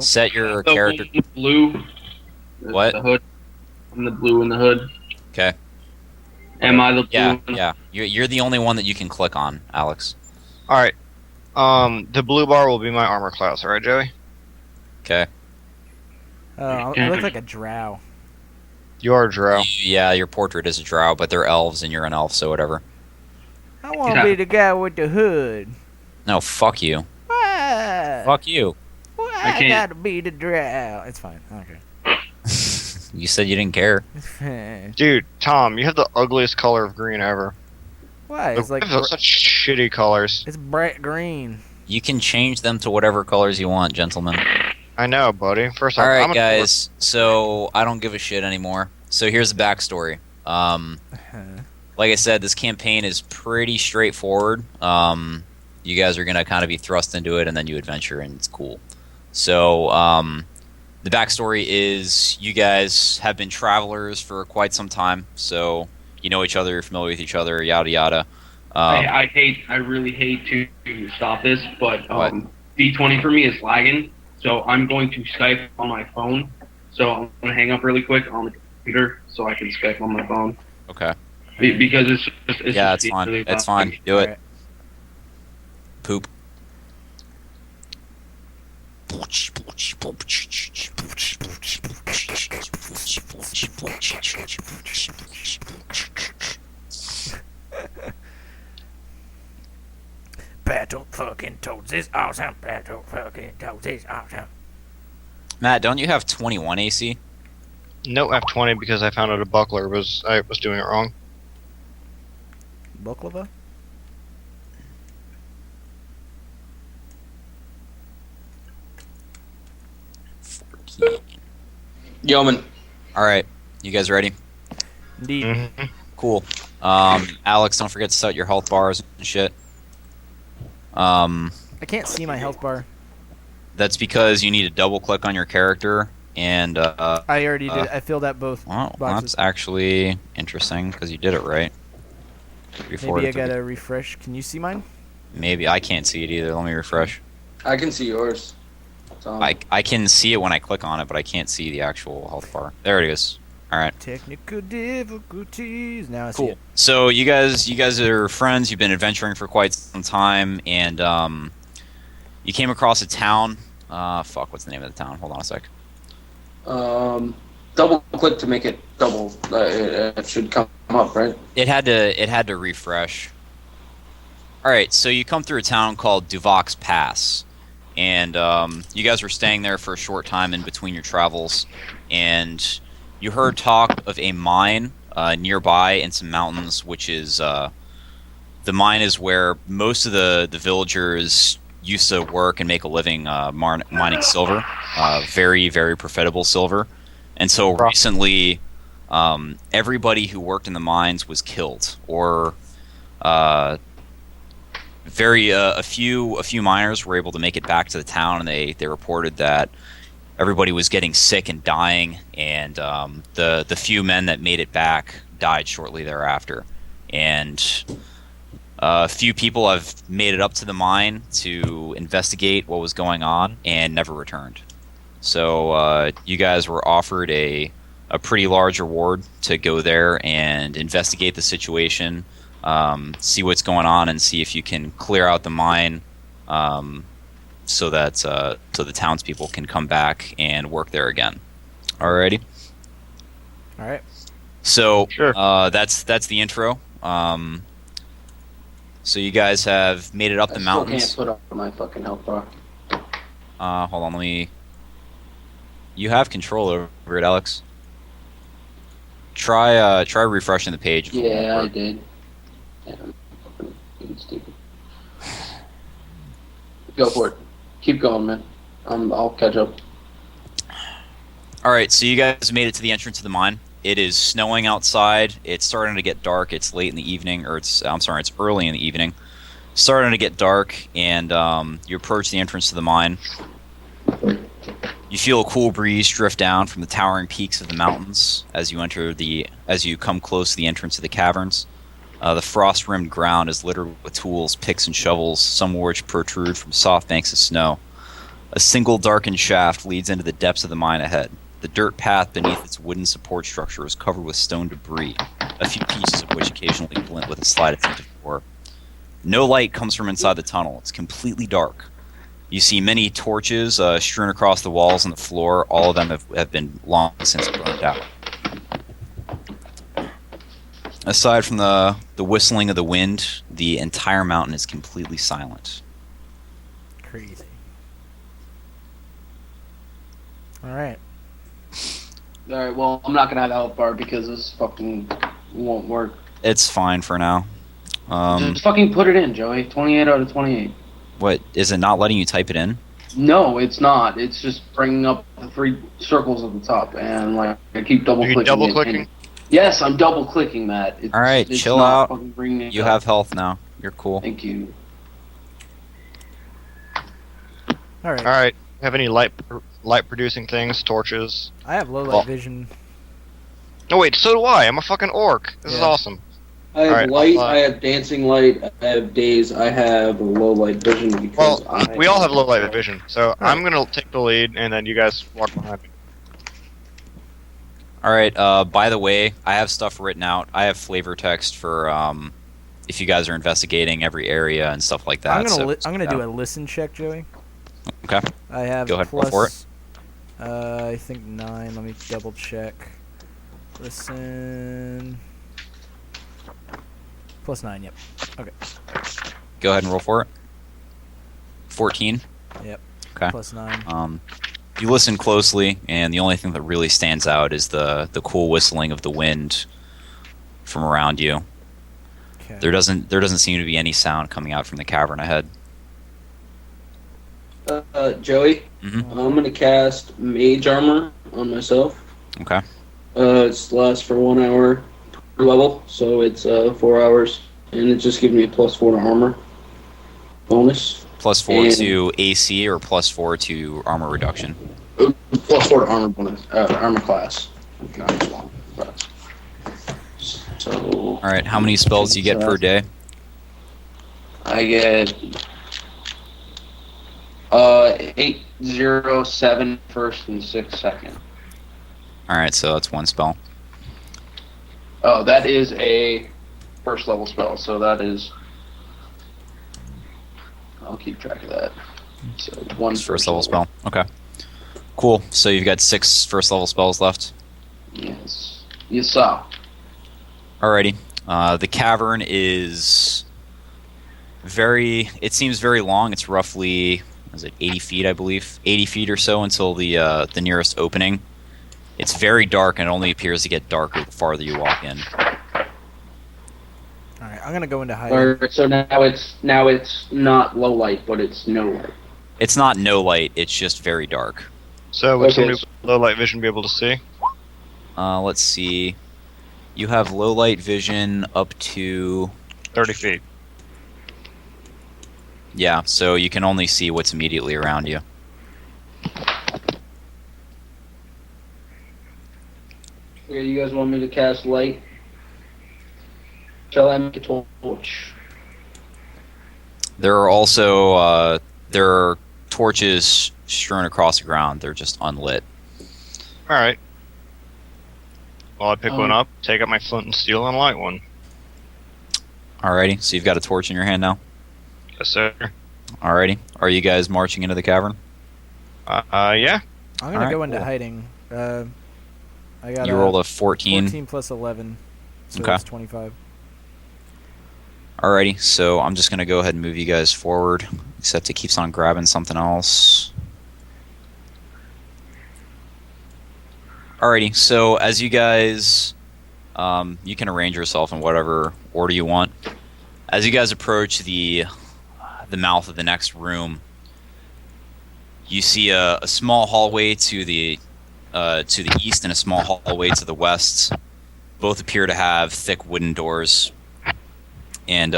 set your The character. one in blue. What? The hood. I'm the blue in the hood. Okay. Am I the blue? Yeah, yeah. You're the only one that you can click on, Alex. All right. The blue bar will be my armor class. All right, Joey. Okay. I look like a drow. You are a drow. Yeah, your portrait is a drow, but they're elves and you're an elf, so whatever. I want to be the guy with the hood. No, fuck you. What? Fuck you. I can't. gotta be the drow. It's fine. Okay. You said you didn't care. Dude, Tom, you have the ugliest color of green ever. Why? It's like Those are such shitty colors. it's bright green. You can change them to whatever colors you want, gentlemen. I know, buddy. First off, Alright, I'm guys. So, I don't give a shit anymore. So, here's the backstory. Like I said, this campaign is pretty straightforward. You guys are going to kind of be thrust into it, and then you adventure, and it's cool. So, the backstory is you guys have been travelers for quite some time. So, you know each other, you're familiar with each other, yada yada. I really hate to stop this, but What? D20 for me is lagging, so I'm going to Skype on my phone. So I'm gonna hang up really quick on the computer so I can Skype on my phone Okay. because it's Yeah, just it's fine. really It's loud. fine. Do it. Alright. Poop. Battle fucking toads is awesome. Battle fucking toads is awesome. Matt, don't you have 21 AC? No F20 because I found out a buckler was doing it wrong. Baklava? Yeoman. Alright. You guys ready? Indeed. Mm-hmm. Cool. Alex, don't forget to set your health bars and shit. I can't see my health bar. That's because you need to double click on your character and I already did. I filled out both well, boxes. that's actually interesting because you did it right. Before Maybe I it took gotta refresh. Can you see mine? Maybe I can't see it either. Let me refresh. I can see yours. Tom. I can see it when I click on it, but I can't see the actual health bar. There it is. All right. Technical difficulties. Now I see Cool. it. So you guys are friends. You've been adventuring for quite some time, and you came across a town. Fuck, what's the name of the town? Hold on a sec. Double click to make it double. It should come up, right? It had to refresh. All right, so you come through a town called Duvox Pass, and you guys were staying there for a short time in between your travels, and you heard talk of a mine nearby in some mountains, which is the mine is where most of the villagers used to work and make a living mining silver, very, very profitable silver. And so recently, everybody who worked in the mines was killed, or a few miners were able to make it back to the town, and they reported that everybody was getting sick and dying, and the few men that made it back died shortly thereafter. And a few people have made it up to the mine to investigate what was going on and never returned. So you guys were offered a pretty large reward to go there and investigate the situation, see what's going on, and see if you can clear out the mine, so that so the townspeople can come back and work there again. Alrighty. All right. So Sure. that's the intro. So you guys have made it up I the still mountains. can't put up my fucking health bar. Hold on, let me. You have control over it, Alex. Try refreshing the page. if it won't Yeah, I work. did. Yeah, I'm fucking being stupid. Go for it. Keep going, man. I'll catch up. All right, so you guys made it to the entrance of the mine. It is snowing outside. It's starting to get dark. It's late in the evening, or it's early in the evening. Starting to get dark, and you approach the entrance to the mine. You feel a cool breeze drift down from the towering peaks of the mountains as you come close to the entrance of the caverns. The frost-rimmed ground is littered with tools, picks, and shovels, some of which protrude from soft banks of snow. A single darkened shaft leads into the depths of the mine ahead. The dirt path beneath its wooden support structure is covered with stone debris, a few pieces of which occasionally glint with a slight attempt at floor. No light comes from inside the tunnel. It's completely dark. You see many torches strewn across the walls and the floor. All of them have been long since burned out. Aside from the whistling of the wind, the entire mountain is completely silent. Crazy. All right. All right. Well, I'm not gonna have help bar because this fucking won't work. It's fine for now. Just fucking put it in, Joey. 28 out of 28. What, is it not letting you type it in? No, it's not. It's just bringing up the 3 circles at the top, and like I keep double Are you clicking. double clicking? Yes, I'm double clicking that. All right, it's chill not out. fucking bringing it You up. have health now. You're cool. Thank you. All right. All right. Have any light producing things? Torches? I have low light Well- vision. No, wait. So do I. I'm a fucking orc. This is Yeah. awesome. I have Alright, light, I'll, I have dancing light, I have daze, I have low light vision because Well, I... we all have low light vision, so Right. I'm gonna take the lead, and then you guys walk behind me. All right. By the way, I have stuff written out. I have flavor text for if you guys are investigating every area and stuff like that. I'm gonna so- I'm gonna do a listen check, Joey. Okay. I have Go ahead, roll plus, for it. I think 9. Let me double check. Listen. Plus 9. Yep. Go ahead and roll for it. 14. Okay. Plus 9. You listen closely, and the only thing that really stands out is the cool whistling of the wind from around you. Okay. There doesn't seem to be any sound coming out from the cavern ahead. Joey, Mhm. I'm gonna cast Mage Armor on myself. Okay. It lasts for 1 hour per level, so it's 4 hours, and it just gives me a +4 to armor bonus. +4 And- to AC or +4 to armor reduction. +4 to armor bonus, armor class. Not as well, but- So All right. How many spells do you get per day? I get 807 first and 6 second. All right. So that's one spell. Oh, that is a first level spell, so that is. I'll keep track of that. So one First level spell. Okay. Cool. So you've got 6 first level spells left. Yes. Yes, sir. Alrighty. The cavern is it seems very long. It's roughly, is it 80 feet, I believe? 80 feet or so until the nearest opening. It's very dark, and it only appears to get darker the farther you walk in. All right. I'm gonna go into hiding. Or, so now it's not low light, but it's no light. It's not no light, it's just very dark. So would Okay. somebody with low light vision be able to see? Let's see. You have low light vision up to... 30 feet. Yeah, so you can only see what's immediately around you. Okay, you guys want me to cast light? Shall I make a torch? There are also there are torches strewn across the ground. They're just unlit. All right. Well, I pick one Um, up, take out my flint and steel, and light one. Alrighty, so you've got a torch in your hand now. Yes, sir. Alrighty, are you guys marching into the cavern? Yeah. I'm gonna Alright, go into cool. hiding. I got You rolled a 14. 14 plus 11, so Okay. it's 25. Alrighty, so I'm just gonna go ahead and move you guys forward, except it keeps on grabbing something else. Alrighty, so as you guys, you can arrange yourself in whatever order you want. As you guys approach the mouth of the next room, you see a small hallway to the east and a small hallway to the west. Both appear to have thick wooden doors. And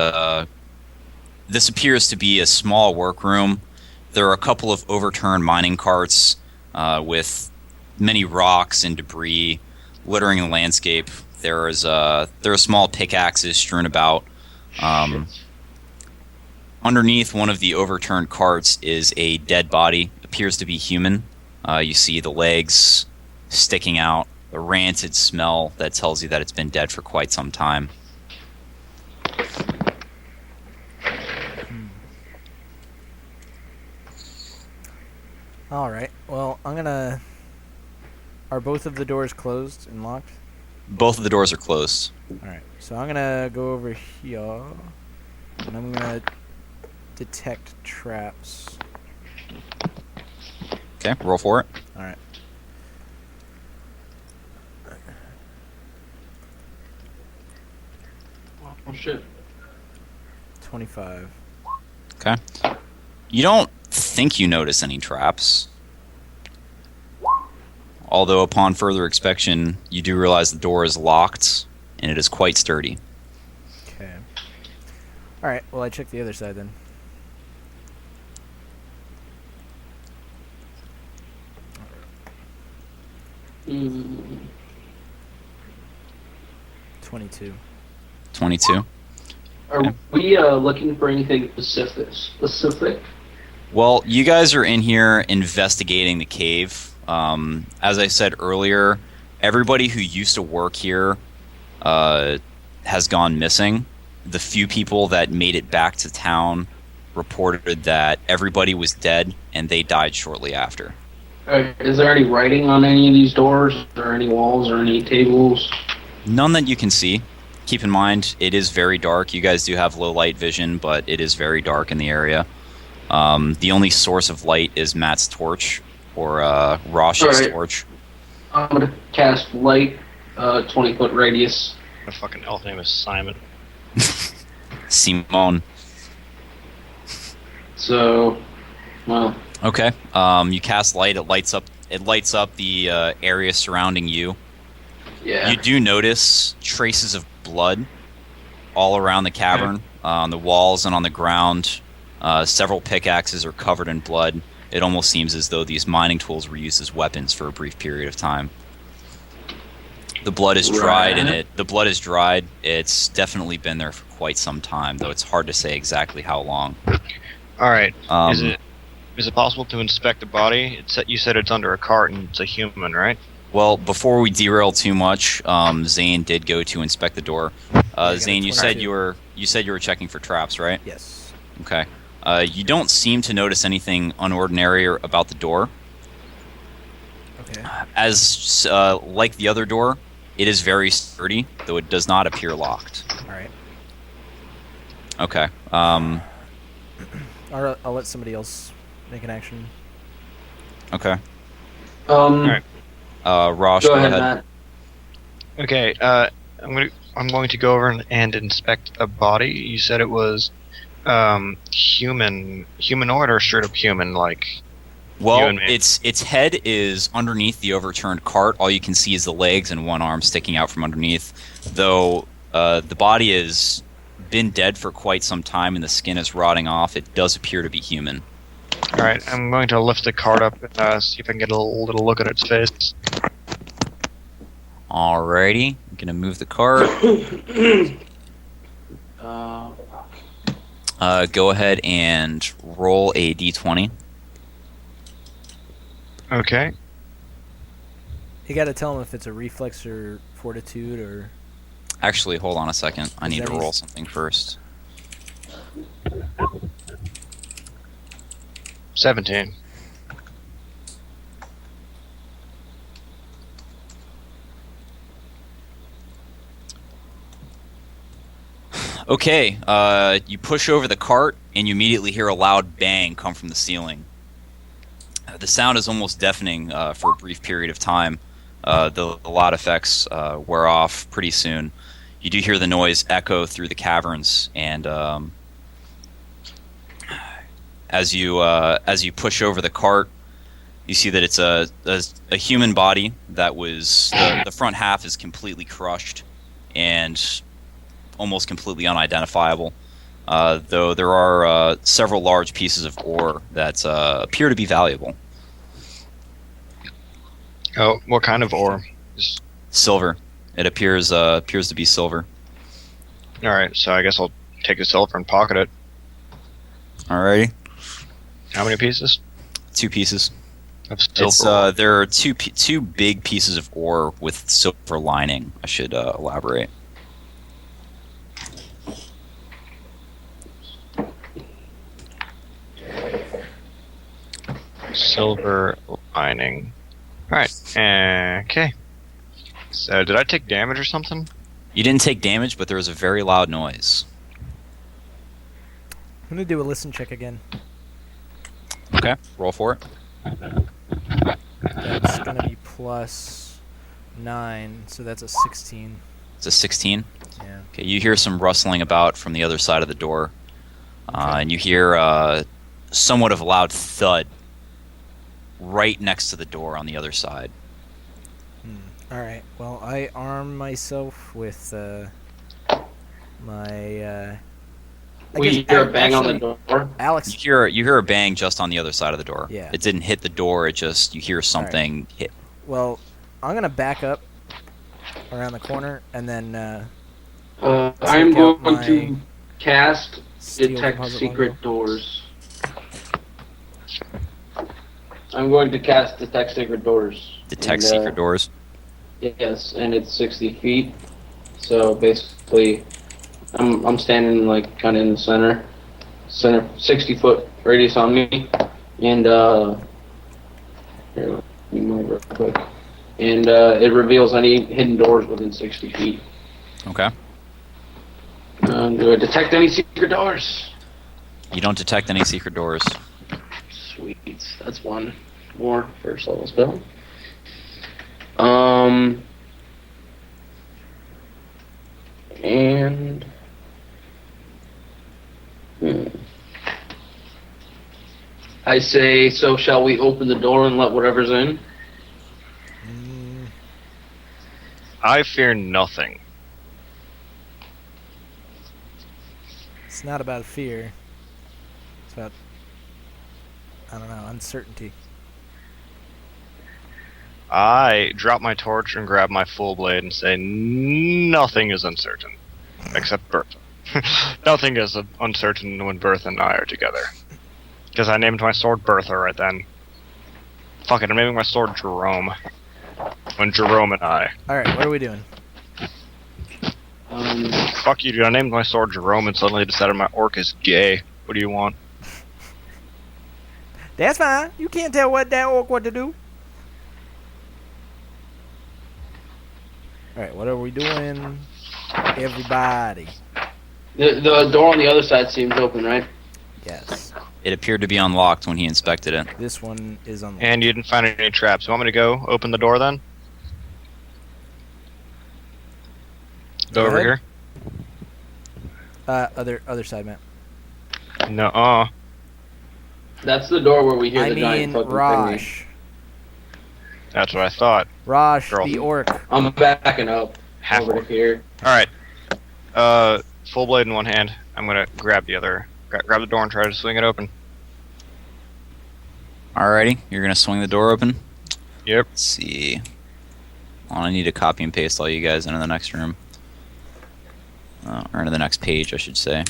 this appears to be a small workroom. There are a couple of overturned mining carts with many rocks and debris littering the landscape. There are small pickaxes strewn about. Underneath one of the overturned carts is a dead body. Appears to be human. You see the legs sticking out, a rancid smell that tells you that it's been dead for quite some time. All right. Well, I'm gonna. Are both of the doors closed and locked? Both of the doors are closed. All right. So I'm gonna go over here, and I'm gonna detect traps. Okay, roll for it. All right. Oh shit. 25. Okay. You don't think you notice any traps. Although upon further inspection, you do realize the door is locked, and it is quite sturdy. Okay. All right. Well, I check the other side then. Mm. 22. 22. Are we looking for anything specific? Well, you guys are in here investigating the cave. As I said earlier, everybody who used to work here has gone missing. The few people that made it back to town reported that everybody was dead and they died shortly after. Is there any writing on any of these doors, or any walls, or any tables? None that you can see. Keep in mind, it is very dark. You guys do have low light vision, but it is very dark in the area. The only source of light is Matt's torch, or Rosh's Alright. torch. I'm gonna cast light, 20-foot radius. My fucking elf name is Simon. Simone. So, well, Okay. You cast light. It lights up. It lights up the area surrounding you. yeah. You do notice traces of blood all around the cavern, on the walls and on the ground. Several pickaxes are covered in blood. It almost seems as though these mining tools were used as weapons for a brief period of time. The blood is dried, and the blood is dried. It's definitely been there for quite some time, though it's hard to say exactly how long. All right. Um, Is it possible to inspect the body? You said it's under a cart and it's a human, right? Well, before we derail too much, Zane did go to inspect the door. got a Zane, you said 22. you said you were checking for traps, right? Yes. Okay. You don't seem to notice anything unordinary about the door. Okay. As like the other door, it is very sturdy, though it does not appear locked. All right. Okay. I'll let somebody else make an action. Okay. Alright. Rosh, go ahead, Matt. Okay. I'm going to go over and inspect a body. You said it was humanoid or straight up human, like. You Well, and me. its head is underneath the overturned cart. All you can see is the legs and one arm sticking out from underneath. Though the body has been dead for quite some time and the skin is rotting off, it does appear to be human. All right. I'm going to lift the cart up and see if I can get a little look at its face. Alrighty, I'm gonna move the cart. Go ahead and roll a d20. Okay. You got to tell him if it's a reflex or fortitude or. Actually, hold on a second. I Is need that to easy? roll something first. 17. Okay, you push over the cart and you immediately hear a loud bang come from the ceiling. The sound is almost deafening for a brief period of time. The loud effects wear off pretty soon. You do hear the noise echo through the caverns, and as you push over the cart, you see that it's a human body that was the front half is completely crushed and almost completely unidentifiable. Though there are several large pieces of ore that appear to be valuable. Oh, what kind of ore? Silver. It appears to be silver. All right. So I guess I'll take the silver and pocket it. Alrighty, How many pieces? 2 pieces. Of It's silver. there are two big pieces of ore with silver lining. I should elaborate. Silver lining. Alright. Okay. So, did I take damage or something? You didn't take damage, but there was a very loud noise. I'm gonna do a listen check again. Okay, roll for it. That's gonna be +9, so that's a 16. It's a 16. Yeah. Okay, you hear some rustling about from the other side of the door, and you hear somewhat of a loud thud right next to the door on the other side. All right. Well, I arm myself with my. We hear a bang on the door. Alex. You hear a bang just on the other side of the door. Yeah. It didn't hit the door. It just you hear something hit. Well, I'm gonna back up around the corner and then I'm Take out going my to cast steel detect composite secret longbow. doors. I'm going to cast detect secret doors. Detect And, secret doors. Yes, and it's 60 feet. So basically, I'm standing like kind of in the center 60-foot radius on me, and here, let me move real quick. And it reveals any hidden doors within 60 feet. Okay. Do I detect any secret doors? You don't detect any secret doors. Sweet, that's one more first level spell. And I say, so shall we open the door and let whatever's in? Mm, I fear nothing. it's not about fear. It's about uncertainty. I drop my torch and grab my full blade and say, nothing is uncertain. Except Bertha. Nothing is uncertain when Bertha and I are together. Because I named my sword Bertha right then. Fuck it, I'm naming my sword Jerome. When Jerome and I. All right. What are we doing? Fuck you, dude. I named my sword Jerome and suddenly decided my orc is gay. What do you want? That's fine. You can't tell what that orc what to do. All right. What are we doing, everybody? The door on the other side seems open, right? Yes. It appeared to be unlocked when he inspected it. This one is unlocked. And you didn't find any traps. You want me to go open the door then? Go over ahead. here? Other side, Matt. No, That's the door where we hear I the giant mean, fucking thingy. Rosh. that's what I thought. Rosh, Girl. the orc. I'm backing up Half over orc. to here. Alright. Full blade in one hand. I'm gonna grab the other. Grab the door and try to swing it open. Alrighty, you're gonna swing the door open. Yep. Let's see. Well, I need to copy and paste all you guys into the next room. Or into the next page, I should say.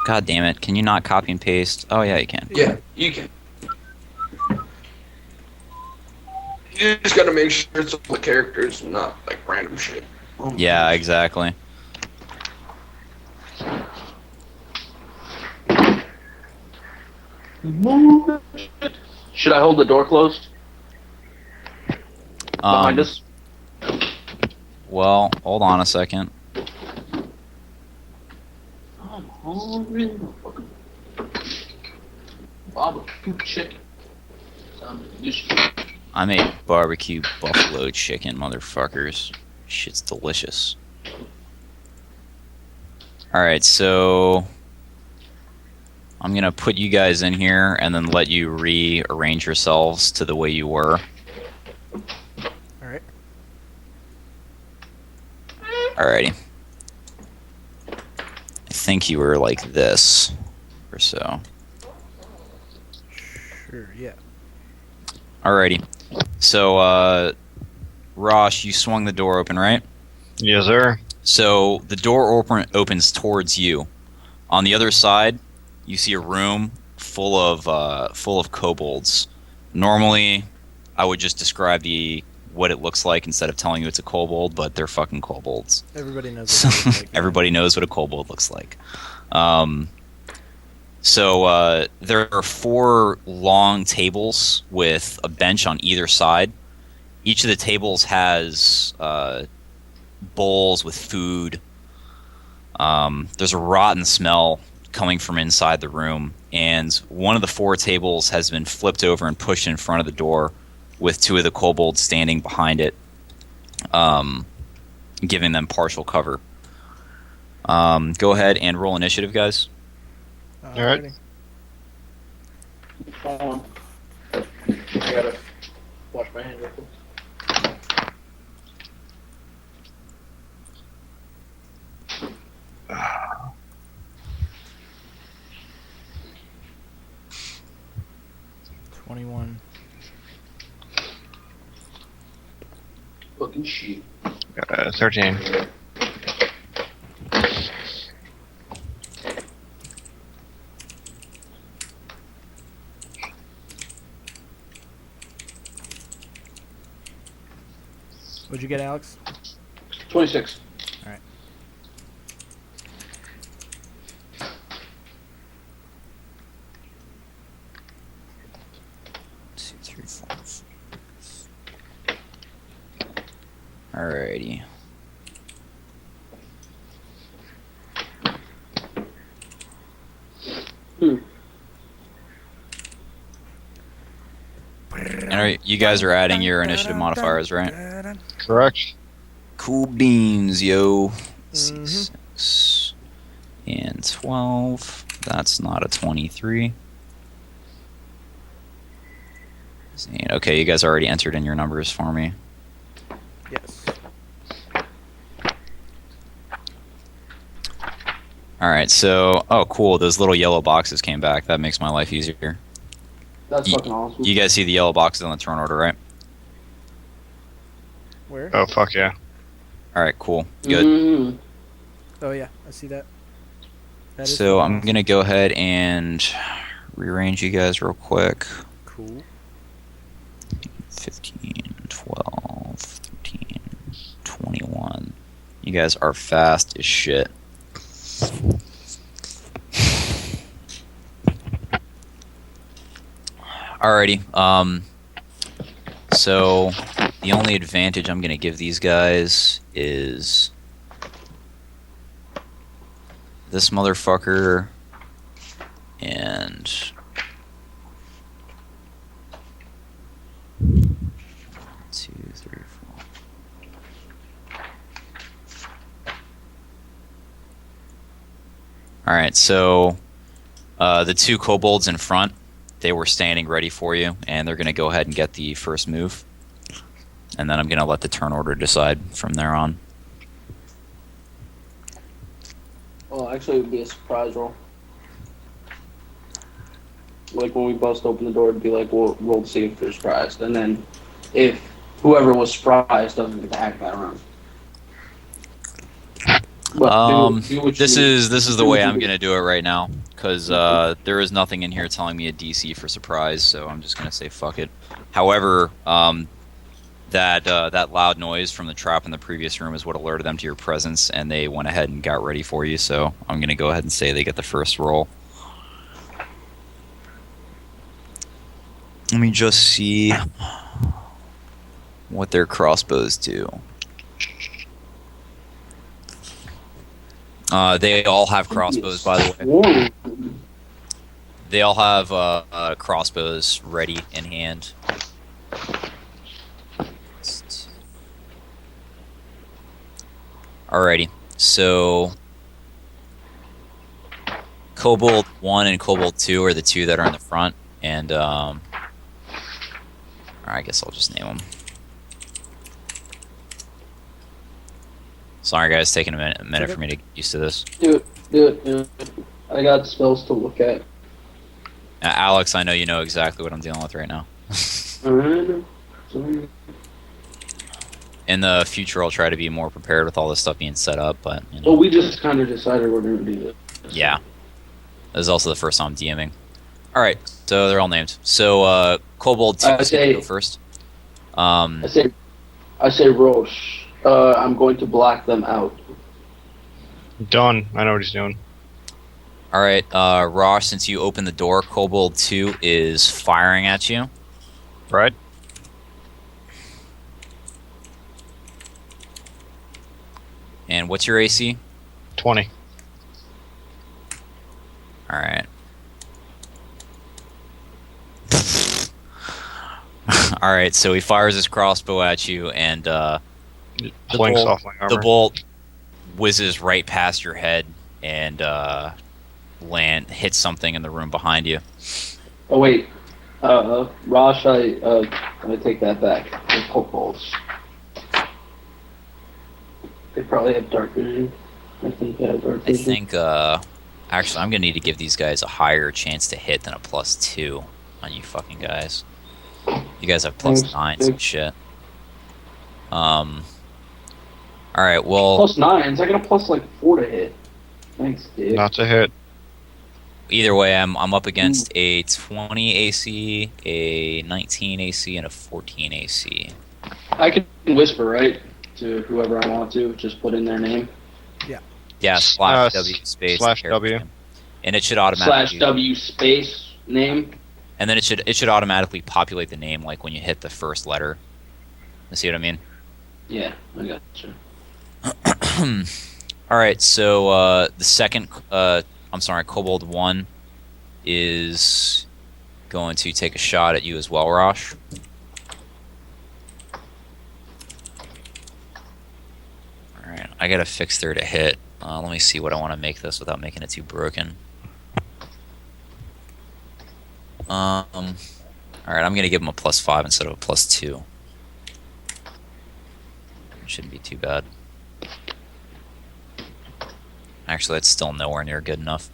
God damn it, can you not copy and paste? Oh yeah, you can. Yeah, you can. You just gotta make sure it's all the characters and not like random shit. Yeah, exactly. Should I hold the door closed behind Um, us? well, hold on a second. Barbecue chicken. Sounds delicious. I made barbecue buffalo chicken, motherfuckers. Shit's delicious. Alright, so I'm gonna put you guys in here and then let you rearrange yourselves to the way you were. All right. Alrighty. I think you were like this or so. Sure. Yeah. Alrighty. So, Rosh, you swung the door open, right? Yes, sir. So the door opens towards you. On the other side, you see a room full of kobolds. Normally, I would just describe what it looks like instead of telling you it's a kobold, but they're fucking kobolds. Everybody knows what it looks like. Everybody knows what a kobold looks like. So there are 4 long tables with a bench on either side. Each of the tables has bowls with food. There's a rotten smell coming from inside the room, and one of the 4 tables has been flipped over and pushed in front of the door, with 2 of the kobolds standing behind it, giving them partial cover. Go ahead and roll initiative, guys. Alright. Hold on. I gotta wash my hands real quick. $21. Fucking shit. 13. What'd you get, Alex? 26. Alright. Alrighty. And you guys are adding your initiative modifiers, right? Correct. Cool beans, yo. Mhm. C6 and 12. That's not a 23. Okay, you guys already entered in your numbers for me. Yes. Alright, so... Oh, cool. Those little yellow boxes came back. That makes my life easier. That's fucking awesome. You guys see the yellow boxes on the turn order, right? Where? Oh, fuck yeah. Alright, cool. Good. Mhm. Oh yeah, I see that. That is So fucking I'm going to go ahead and rearrange you guys real quick. cool. 15, 12, 13, 21. You guys are fast as shit. Alrighty. So the only advantage I'm gonna give these guys is this motherfucker and 2, 3, 4. Alright, so the 2 kobolds in front, they were standing ready for you, and they're going to go ahead and get the first move. And then I'm going to let the turn order decide from there on. Well, actually, it would be a surprise roll. Like when we bust open the door, it'd be like, we'll roll to see if they're surprised. And then if whoever was surprised doesn't get to act that round. But do what This you- is the do way what you I'm do. going to do it right now, because there is nothing in here telling me a DC for surprise, so I'm just going to say fuck it. However, that loud noise from the trap in the previous room is what alerted them to your presence, and they went ahead and got ready for you, so I'm going to go ahead and say they get the first roll. Let me just see what their crossbows do. They all have crossbows, by the way. Whoa. They all have crossbows ready in hand. Alrighty, so Kobold 1 and Kobold 2 are the 2 that are in the front, and I guess I'll just name them. Sorry guys, taking a minute for me to get used to this. Do it. I got spells to look at. Alex, I know you know exactly what I'm dealing with right now. Alright. Sorry. In the future, I'll try to be more prepared with all this stuff being set up. But Well, we just kind of decided we're going to do this. yeah, this is also the first time I'm DMing. All right, so they're all named. So Kobold 2 is going to go first. I say Roche. I'm going to black them out. Done. I know what he's doing. All right, Rosh, since you opened the door, Kobold 2 is firing at you. Right? And what's your AC? 20. All right. All right, so he fires his crossbow at you, and Blinks off my armor. the bolt whizzes right past your head and hits something in the room behind you. Oh wait, Rosh, I take that back. The kobolds. They probably have dark vision. I think they have dark I vision. think, actually, I'm gonna need to give these guys a higher chance to hit than a +2 on you fucking guys. You guys have +9s and Thanks. shit. All right, well, +9s. I got a plus like 4 to hit. Thanks, dude. Not to hit. either way, I'm up against a 20 AC, a 19 AC, and a 14 AC. I can whisper, right, to whoever I want to. Just put in their name. Yeah, slash W space slash character W. name. And it should automatically /W space name. And then it should automatically populate the name like when you hit the first letter. You see what I mean? Yeah, I got you. All right, so the second, Kobold 1 is going to take a shot at you as well, Rosh. All right, I got to fix there to hit. Let me see what I want to make this without making it too broken. All right, I'm gonna give him a +5 instead of a +2. It shouldn't be too bad. Actually, that's still nowhere near good enough.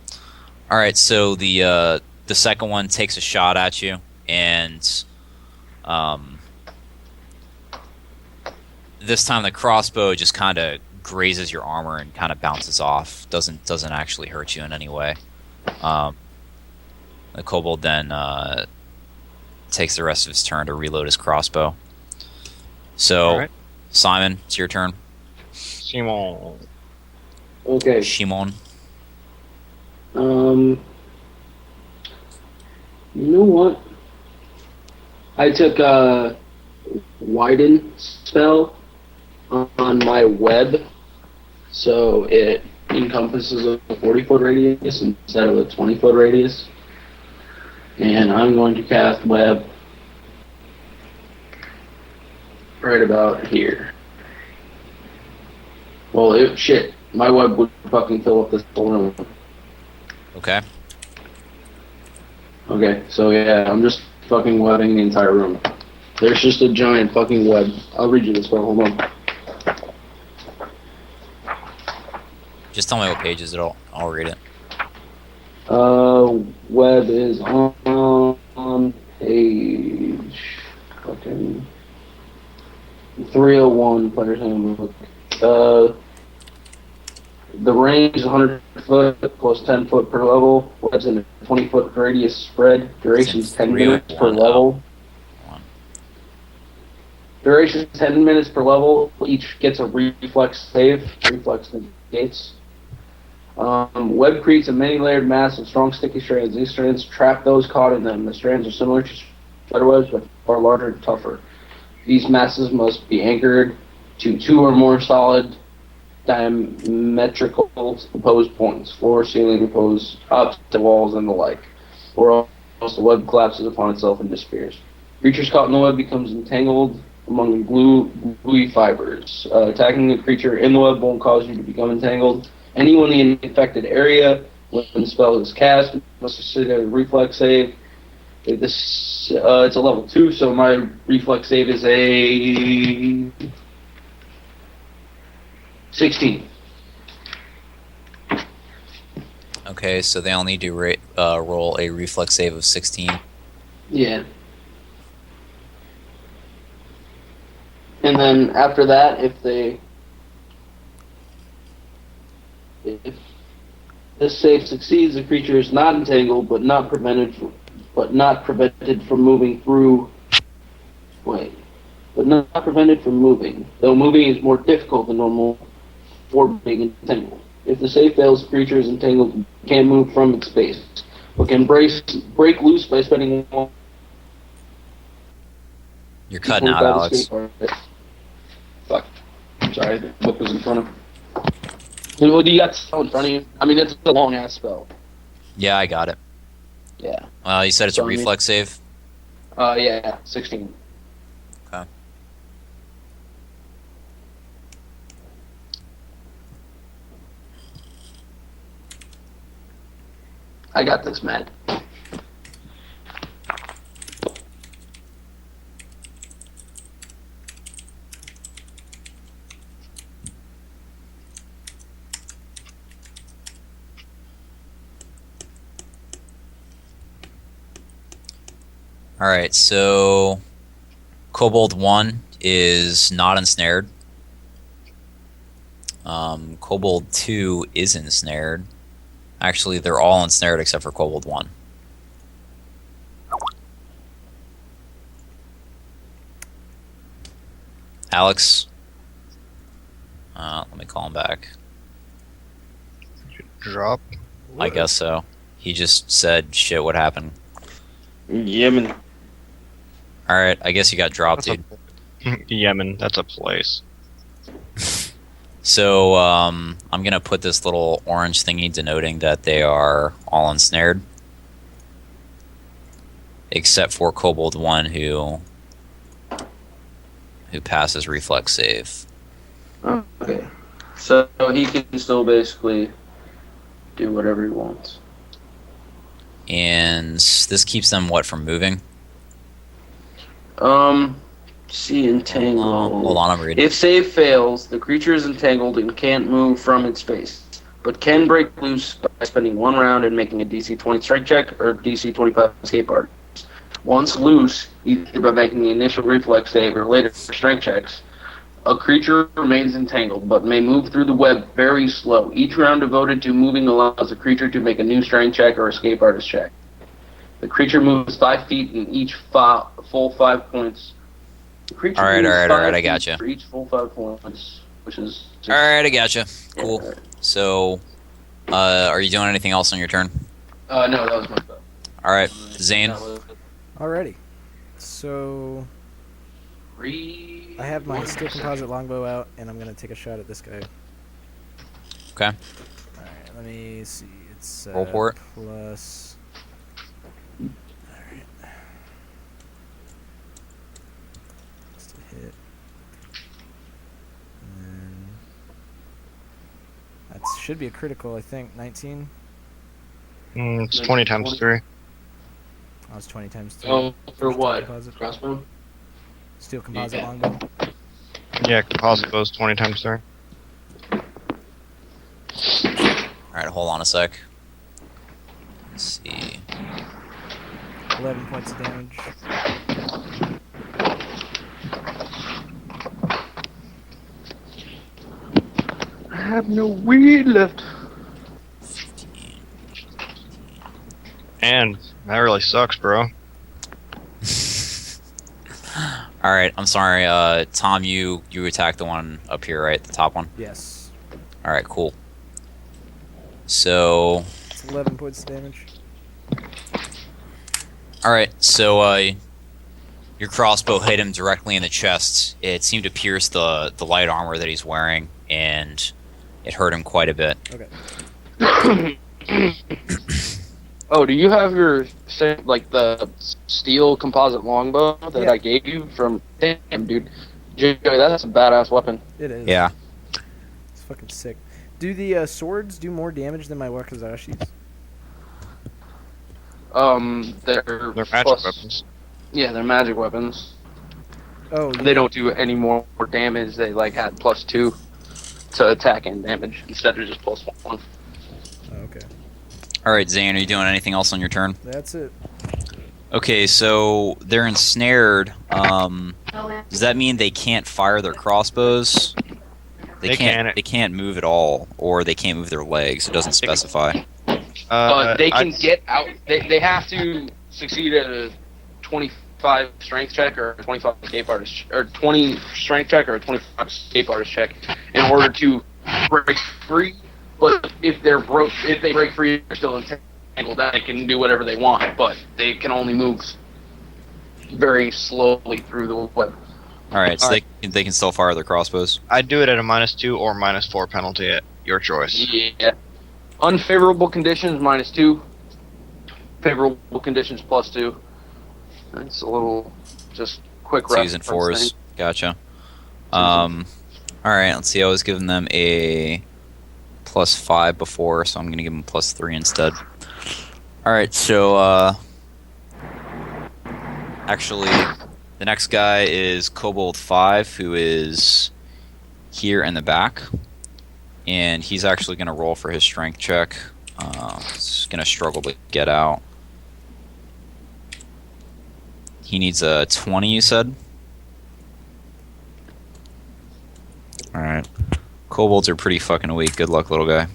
All right, so the second one takes a shot at you, and this time the crossbow just kind of grazes your armor and kind of bounces off. Doesn't actually hurt you in any way. The kobold then takes the rest of his turn to reload his crossbow. So, All right. Simon, it's your turn. Simon. Okay. Shimon. You know what? I took a widen spell on my web, so it encompasses a 40-foot radius instead of a 20-foot radius. And I'm going to cast web right about here. Well, shit. My web would fucking fill up this whole room. Okay. Okay, so yeah, I'm just fucking webbing the entire room. There's just a giant fucking web. I'll read you this one, hold on. Just tell me what page is it. I'll read it. Web is on page fucking 301, Player's Handbook. The range is 100 foot plus 10 foot per level. Web's in a 20 foot radius spread. Duration's 10 minutes per 301. level. Hold on. Duration 10 minutes per level. Each gets a reflex save. Reflex negates. Web creates a many-layered mass of strong, sticky strands. These strands trap those caught in them. The strands are similar to spider webs, but far larger and tougher. These masses must be anchored to 2 or more solid diametrical opposed points, floor, ceiling, opposed opposite walls, and the like, or else the web collapses upon itself and disappears. Creatures caught in the web becomes entangled among gluey fibers. Attacking the creature in the web won't cause you to become entangled. Anyone in the infected area, when the spell is cast, must succeed a reflex save. It's a level 2, so my reflex save is a 16. Okay, so they all need to roll a reflex save of 16. Yeah. And then after that, if this safe succeeds, the creature is not entangled, but not prevented from moving through. Wait, but not prevented from moving. Though moving is more difficult than normal for being entangled. If the save fails, the creature is entangled and can't move from its base, but can break loose by spending one. You're cutting out, Alex. Fuck. I'm sorry, the book was in front of me. What do you got spell in front of you? I mean, it's a long ass spell. Yeah, I got it. Yeah. You said it's a reflex save? Yeah, 16. Okay. I got this, man. Alright, so Kobold 1 is not ensnared. Kobold 2 is ensnared. Actually, they're all ensnared except for Kobold 1. Alex? Let me call him back. Drop. I guess so. He just said, shit, what happened? Yemen. Alright, I guess you got dropped, dude. Yemen, that's a place. So, I'm gonna put this little orange thingy denoting that they are all ensnared. Except for Kobold 1 who passes reflex save. Okay. So he can still basically do whatever he wants. And this keeps them, what, from moving? See, entangled. Hold on, I'm reading. If save fails, the creature is entangled and can't move from its base, but can break loose by spending one round and making a DC 20 strike check or DC 25 escape artist. Once loose, either by making the initial reflex save or later strength checks, a creature remains entangled, but may move through the web very slow. Each round devoted to moving allows the creature to make a new strength check or escape artist check. The creature moves 5 feet in each full 5 points. The creature Alright, moves 5 I feet gotcha. for each full 5 points, which is... Alright, I gotcha. Cool. Yeah. So, are you doing anything else on your turn? No, that was my stuff. Alright, Zane. Alrighty. So I have my steel composite longbow out, and I'm gonna take a shot at this guy. Okay. Alright, let me see. It's Roll for it. plus. Alright. Just a hit. And then that should be a critical, I think. 19. It's 20 times 3. Oh, it's 20 times 3. Oh, for what? Composite. Crossbow? Steel composite Yeah. longbow. Yeah, composite goes 20 times 3. Alright, hold on a sec. Let's see. 11 points of damage. I have no weed left. And that really sucks, bro. Alright, I'm sorry, Tom, you attacked the one up here, right? The top one? Yes. Alright, cool. So, It's 11 points of damage. alright, so, your crossbow hit him directly in the chest. It seemed to pierce the light armor that he's wearing, and it hurt him quite a bit. Okay. Oh, do you have your like the steel composite longbow that Yeah. I gave you from? Damn, dude, Joey, that's a badass weapon. It is. Yeah. It's fucking sick. Do the swords do more damage than my wakazashis? They're They're magic plus- weapons. Yeah, they're magic weapons. Oh, They don't do any more damage. They like had +2 to attack and damage instead of just +1. Oh, okay. Alright, Zane, are you doing anything else on your turn? That's it. Okay, so they're ensnared. Does that mean they can't fire their crossbows? They can. They can't move at all, or they can't move their legs. It doesn't specify. They can get out. They have to succeed at a 25 strength check or a 25 escape artist, or 20 strength check or a 25 escape artist check in order to break free. But if they break free, they're still entangled. Then they can do whatever they want, but they can only move very slowly through the web. All right, so they can still fire their crossbows. I'd do it at a -2 or -4 penalty at your choice. Yeah. Unfavorable conditions -2. Favorable conditions +2. It's a little just quick Twos and reference fours. thing. Gotcha. All right, let's see. I was giving them a +5 before, so I'm going to give them +3 instead. All right, so actually, the next guy is Kobold 5, who is here in the back, and he's actually going to roll for his strength check. He's going to struggle to get out. He needs a 20, you said? Alright. Kobolds are pretty fucking weak. Good luck, little guy.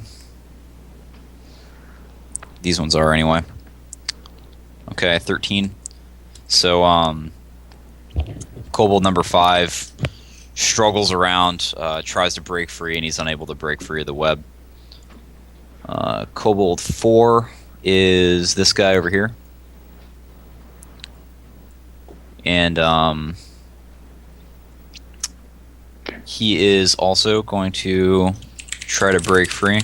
These ones are, anyway. Okay, 13. So, Kobold number 5 struggles around, tries to break free, and he's unable to break free of the web. Kobold 4 is this guy over here. And he is also going to try to break free.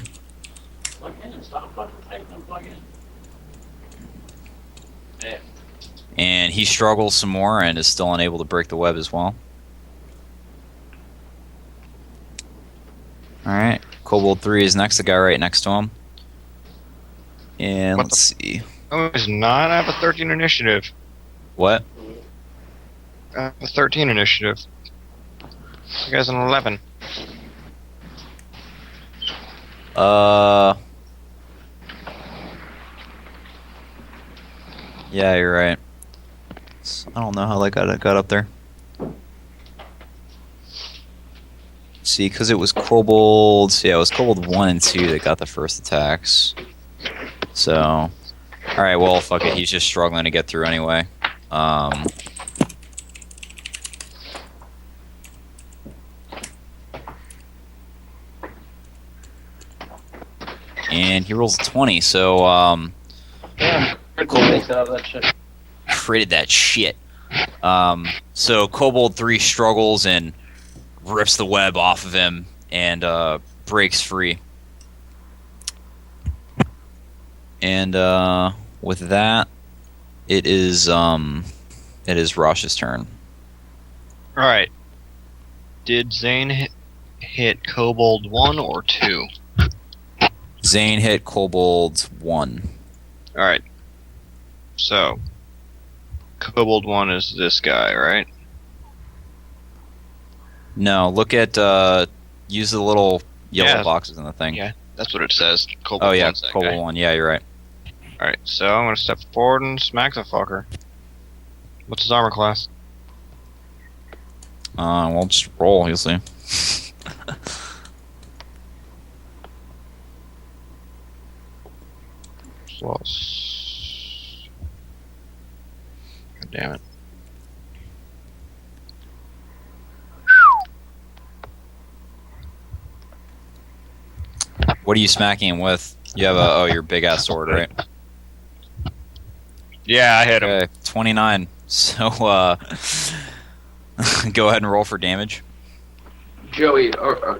And he struggles some more and is still unable to break the web as well. Alright, Kobold 3 is next, the guy right next to him. And let's see. Oh, he's not. I have a 13 initiative. What? I have a 13 initiative. You guys an 11. Yeah, you're right. I don't know how that got up there. See, because it was Kobolds. Yeah, it was Kobold 1 and 2 that got the first attacks. So, alright, well, fuck it. He's just struggling to get through anyway. And he rolls a 20, so, Yeah, makes out of that shit. critted that shit. So Kobold 3 struggles and rips the web off of him and breaks free. And with that, it is Rosh's turn. Alright. Did Zane hit Kobold 1 or 2? Zane hit Kobold 1. Alright. So, Kobold 1 is this guy, right? No, look at use the little yellow Yeah. boxes in the thing. Yeah, that's what it says. Kobold Oh yeah, 1's that Kobold guy. 1. Yeah, you're right. Alright, so I'm gonna step forward and smack the fucker. What's his armor class? We'll just roll. You'll see. Plus... God damn it. What are you smacking him with? You have your big ass sword, right? Yeah, I hit him. Okay, 29. So, go ahead and roll for damage. Joey, how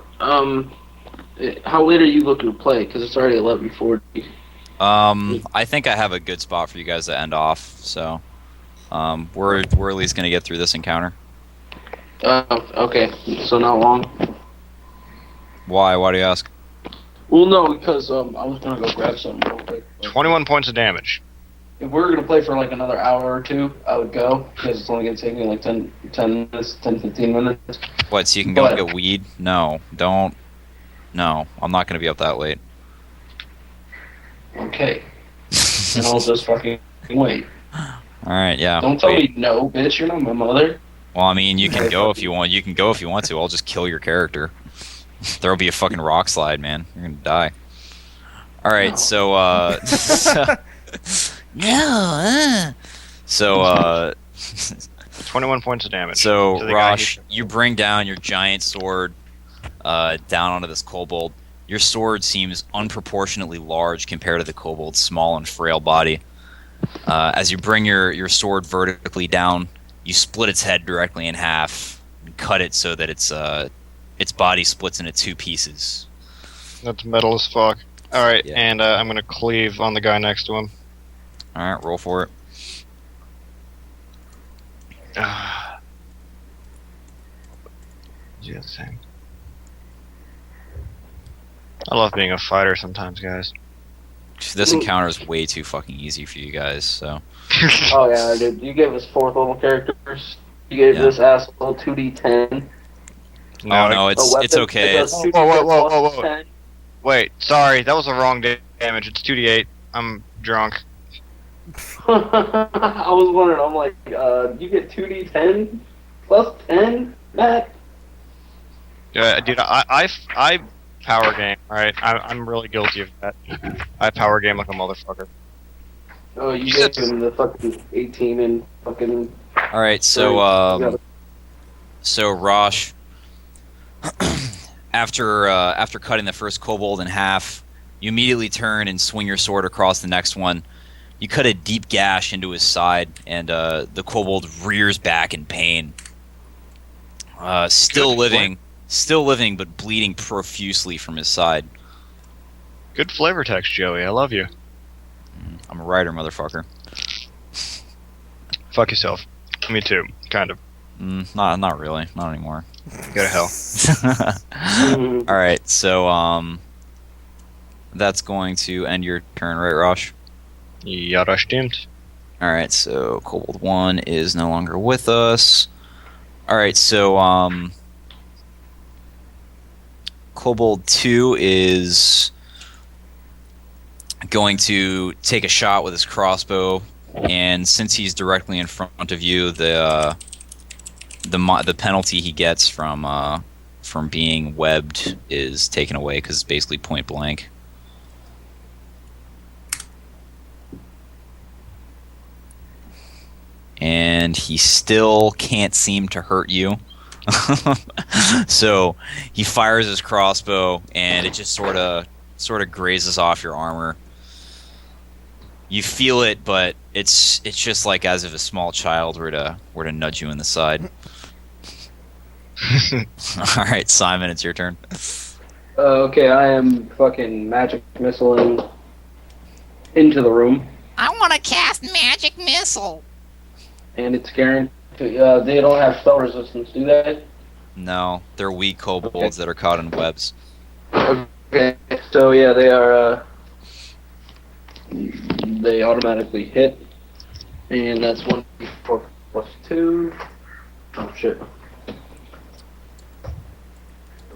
late are you looking to play? Because it's already 11:40. I think I have a good spot for you guys to end off. So, we're at least gonna get through this encounter. Okay, so not long. Why? Why do you ask? Well, no, because I was gonna go grab something real quick. 21 points of damage. If we were gonna play for like another hour or two, I would go because it's only gonna take me like 10 minutes, 10-15 minutes. What? So you can go and But- get weed? No, don't. No, I'm not gonna be up that late. Okay, and I'll just fucking wait. All right, yeah. Don't tell wait. me no, bitch. You're not my mother. Well, I mean, you can go if you want. You can go if you want to. I'll just kill your character. There'll be a fucking rock slide, man. You're gonna die. All right, so no. So 21 points of damage. So to the guy Rosh, you bring down your giant sword down onto this kobold. Your sword seems unproportionately large compared to the kobold's small and frail body. As you bring your sword vertically down, you split its head directly in half and cut it so that its body splits into two pieces. That's metal as fuck. Alright, Yeah. and I'm gonna cleave on the guy next to him. Alright, roll for it. Yeah, same. I love being a fighter sometimes, guys. This encounter is way too fucking easy for you guys, so... Oh yeah, dude. You gave us 4th level characters. You gave Yeah. this asshole 2d10. Oh no, A it's weapon okay. that does It's, 2d10 Whoa. plus 10. Wait, sorry, that was the wrong damage. It's 2d8. I'm drunk. I was wondering, I'm like, you get 2d10 plus 10, Matt? Dude, I power game, alright? I'm really guilty of that. I power game like a motherfucker. Oh, you gave him the fucking 18 and fucking... Alright, so Rosh, after cutting the first kobold in half, you immediately turn and swing your sword across the next one. You cut a deep gash into his side, and the kobold rears back in pain. Still living, but bleeding profusely from his side. Good flavor text, Joey. I love you. I'm a writer, motherfucker. Fuck yourself. Me too, kind of. Not really, not anymore. Go to hell. All right, so that's going to end your turn, right, Rosh? Ja, das stimmt. All right, so Kobold 1 is no longer with us. All right, so Kobold 2 is going to take a shot with his crossbow, and since he's directly in front of you, the penalty he gets from being webbed is taken away because it's basically point blank. And he still can't seem to hurt you. So he fires his crossbow, and it just sort of grazes off your armor. You feel it, but it's just like as if a small child were to nudge you in the side. All right, Simon, it's your turn. Okay, I am fucking magic missiling into the room, I want to cast magic missile. and it's guaranteed. They don't have spell resistance, do they? No, they're weak kobolds that are caught in webs. Okay, so yeah, they are. They automatically hit, and that's 1d4 plus 2. Oh shit.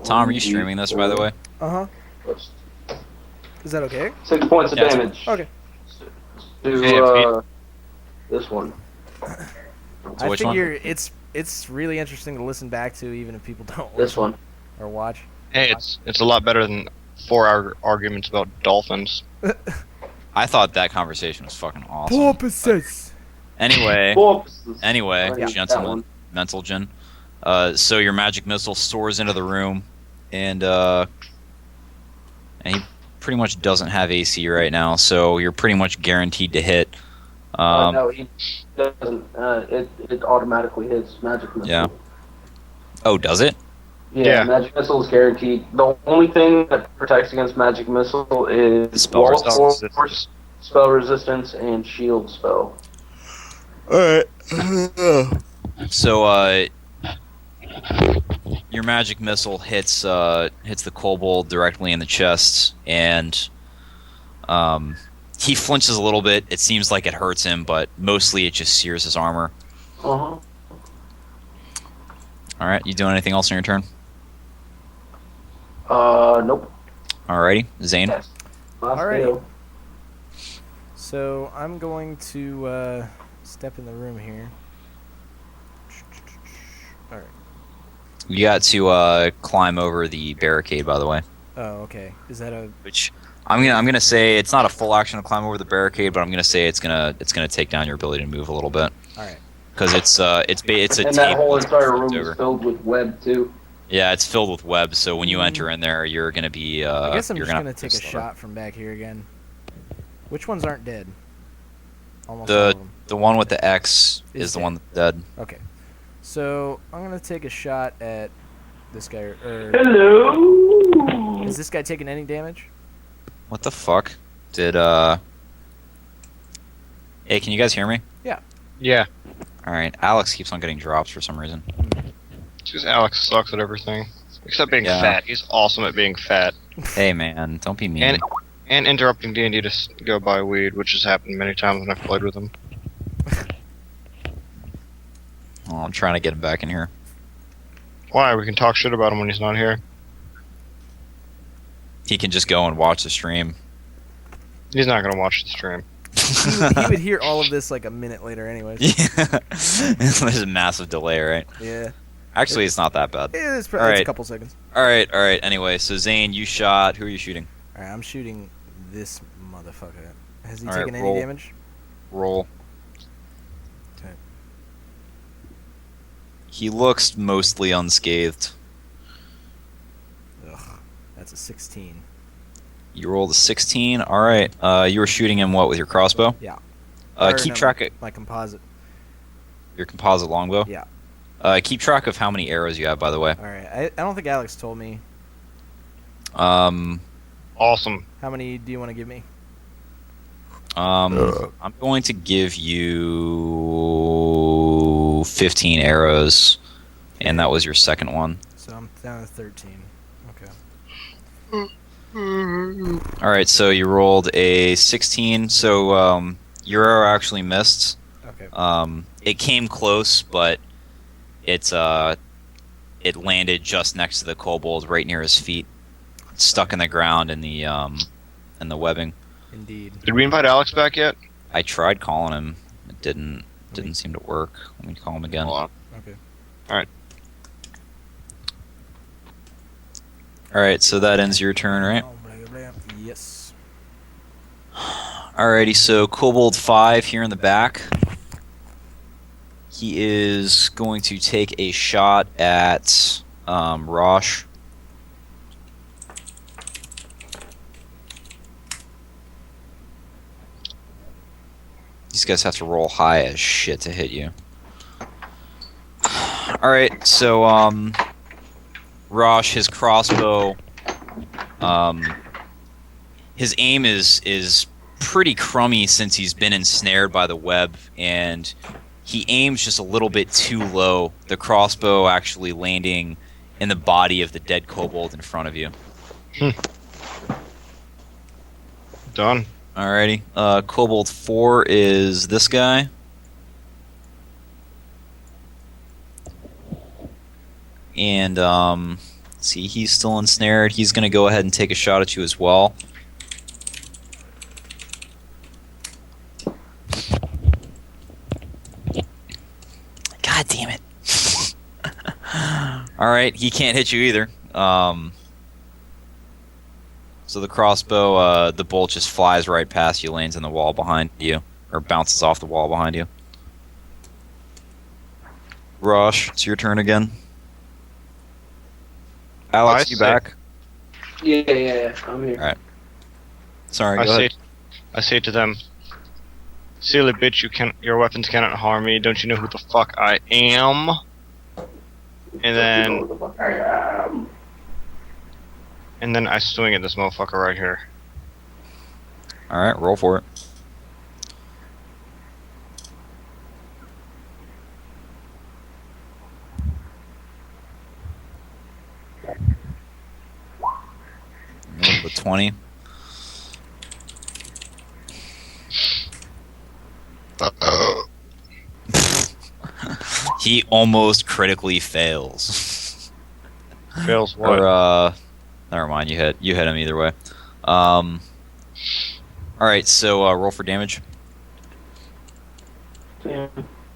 Tom, are you streaming this, by the way? Uh-huh. Plus Is that okay? 6 points of Yeah, it's damage. Okay. To this one. So I which one? figure it's really interesting to listen back to, even if people don't This one. or watch. Hey, it's a lot better than 4-hour arguments about dolphins. I thought that conversation was fucking awesome. Porpoises. Anyway, Porpoises. anyway, Oh, yeah, that gentlemen, one. mental gen. So your magic missile soars into the room, and he pretty much doesn't have AC right now, so you're pretty much guaranteed to hit. No, he doesn't. It automatically hits magic missile. Yeah. Oh, does it? Yeah, Yeah. magic missile is guaranteed. The only thing that protects against magic missile is Spell wall resistance. force, spell resistance, and shield spell. Alright. So your magic missile hits the kobold directly in the chest, and he flinches a little bit. It seems like it hurts him, but mostly it just sears his armor. Uh-huh. All right, you doing anything else on your turn? Nope. Alrighty, Zane. Yes. Last Alright. deal. So I'm going to step in the room here. All right. You got to climb over the barricade, by the way. Oh, okay. Is that a? Which I'm gonna say it's not a full action to climb over the barricade, but I'm gonna say it's gonna take down your ability to move a little bit. All right. Because it's a And table that whole that's entire flipped room over. is filled with web too. Yeah, it's filled with webs, so when you enter in there, you're gonna be. I guess I'm you're just gonna gonna take a slower. shot from back here again. Which ones aren't dead? Almost The- all of them. The one with the X Is is the dead. one that's dead. Okay. So I'm gonna take a shot at this guy. Hello. Is this guy taking any damage? What the fuck? Did Hey, can you guys hear me? Yeah. All right, Alex keeps on getting drops for some reason. Because Alex sucks at everything. Except being Yeah. fat. He's awesome at being fat. Hey man, don't be mean. And interrupting D&D to go buy weed, which has happened many times when I've played with him. Oh, I'm trying to get him back in here. Why? We can talk shit about him when he's not here. He can just go and watch the stream. He's not gonna watch the stream. He would hear all of this like a minute later, anyways. Yeah. There's a massive delay, right? Yeah. Actually, it's not that bad. It's All a right. couple seconds. All right. Anyway, so Zane, you shot. Who are you shooting? All right, I'm shooting this motherfucker. Has he All right, taken any roll. damage? Roll. Okay. He looks mostly unscathed. Ugh, that's a 16. You rolled a 16. All right. You were shooting him what with your crossbow? Yeah. Keep No, track of my composite. your composite longbow. Yeah. Keep track of how many arrows you have, by the way. All right. I don't think Alex told me. Um, Awesome. How many do you want to give me? I'm going to give you 15 arrows, and that was your second one. So I'm down to 13. Okay. All right, so you rolled a 16. So your arrow actually missed. Okay. It came close, but it landed just next to the kobold, right near his feet, stuck in the ground in the webbing. Indeed. Did we invite Alex back yet? I tried calling him. It didn't seem to work. Let me call him again. Hold on. Okay. All right, so that ends your turn, right? Yes. Alrighty, so Kobold 5 here in the back. He is going to take a shot at Rosh. These guys have to roll high as shit to hit you. Alright, so Rosh, his crossbow, his aim is pretty crummy since he's been ensnared by the web, and he aims just a little bit too low, the crossbow actually landing in the body of the dead kobold in front of you. Done. Alrighty. Kobold 4 is this guy. And, see, he's still ensnared. He's going to go ahead and take a shot at you as well. God damn it. Alright, he can't hit you either. So the crossbow, the bolt just flies right past you, lands in the wall behind you, or bounces off the wall behind you. Rosh, it's your turn again. Alex, you back? Yeah, I'm here. Alright. Sorry, go ahead. I say to them, silly bitch, your weapons cannot harm me. Don't you know who the fuck I am? And then I swing at this motherfucker right here. Alright, roll for it. Roll the 20. He almost critically fails. Fails what? Or, never mind, you hit him either way. Alright, so roll for damage. The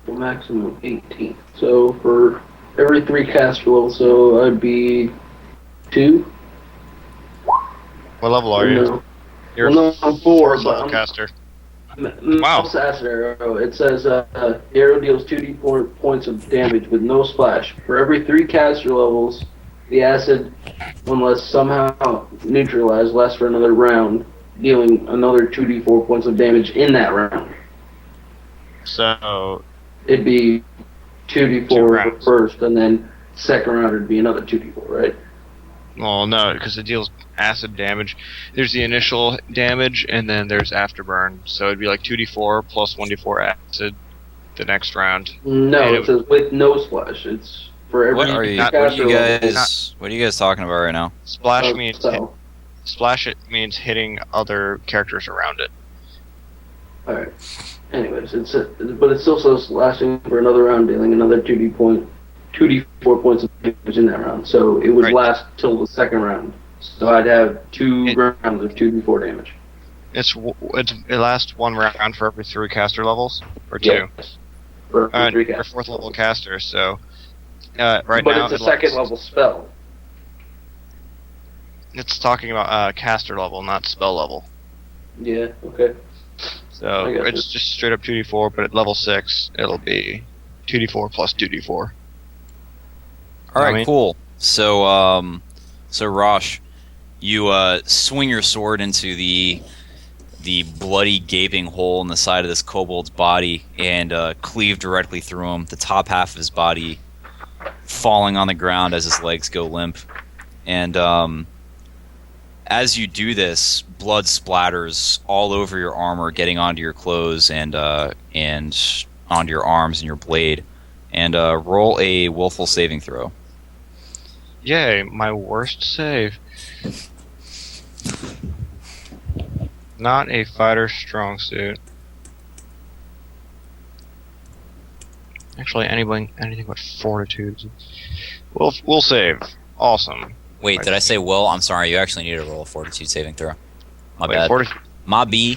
maximum 18. So for every 3 caster level, so I'd be 2. What level are you? No. You're Well, no, I'm 4, fourth but level I'm caster. Wow. Acid arrow. It says the arrow deals 2d4 points of damage with no splash. For every 3 caster levels, the acid, unless somehow neutralized, lasts for another round, dealing another 2d4 points of damage in that round. So It'd be 2d4 2 rounds. first, and then second round would be another 2d4, right? Well, no, because it deals acid damage. There's the initial damage, and then there's afterburn. So it'd be like 2d4 plus 1d4 acid the next round. No, And it says with no splash. It's for every What are you? not- What are caster you level. guys? What are you guys talking about right now? Splash means So, splash. It means hitting other characters around it. alright. Anyways, but it still says lasting for another round, dealing another 2d4 points of damage in that round. So it would Right. last till the second round. So I'd have 2 rounds of 2d4 damage. It lasts 1 round for every 3 caster levels, or 2. Yes. For Alright, 3 you're casters. 4th level caster, so right But now it's a second level spell. It's talking about caster level, not spell level. Yeah, okay. So I got it's you. just straight up 2d4, but at level 6 it'll be 2d4 plus 2d4. All right, I mean- cool. So, so Rosh, you swing your sword into the bloody gaping hole in the side of this kobold's body and cleave directly through him. The top half of his body falling on the ground as his legs go limp. And as you do this, blood splatters all over your armor, getting onto your clothes and onto your arms and your blade. And roll a willful saving throw. Yay, my worst save. Not a fighter's strong suit. Actually, anything but fortitude. We'll save. Awesome. Wait, did I say will? I'm sorry, you actually need to roll a fortitude saving throw. My Wait, bad. My B.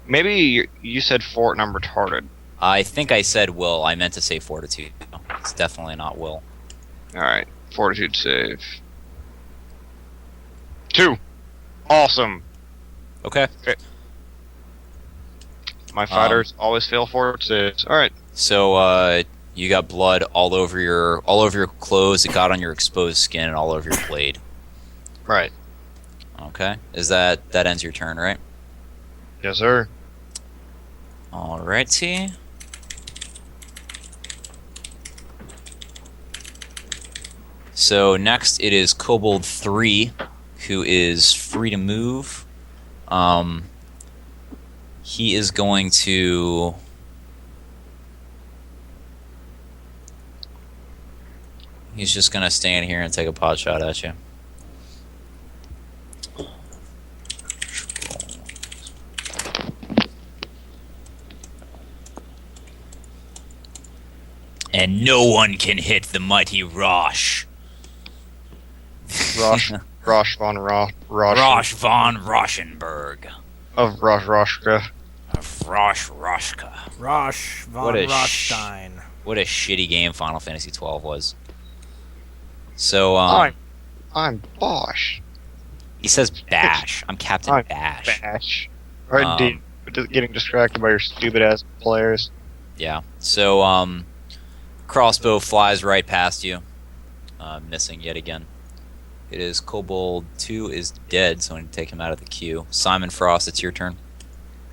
Maybe you said fort and I'm retarded. I think I said will. I meant to say fortitude. It's definitely not will. Alright, fortitude save. 2. Awesome. Okay. My fighters always fail fort saves. Alright. So you got blood all over your clothes. It got on your exposed skin and all over your blade. Right. Okay. That ends your turn, right? Yes, sir. Alrighty. So next it is Kobold 3, who is free to move. He is going to... He's just going to stand here and take a pot shot at you. And no one can hit the mighty Rosh. Rosh von Rosh Rosh von Rauschenberg. of Roshka. Of Rosh Roshka. Rosh von What a Rothstein. What a shitty game Final Fantasy XII was. So, I'm Bosch. he says Bash. I'm Captain I'm Bash. Bash. Right, Um, getting distracted by your stupid ass players. Yeah. So, crossbow flies right past you, missing yet again. It is Kobold 2 is dead, so I need to take him out of the queue. Simon Frost, it's your turn.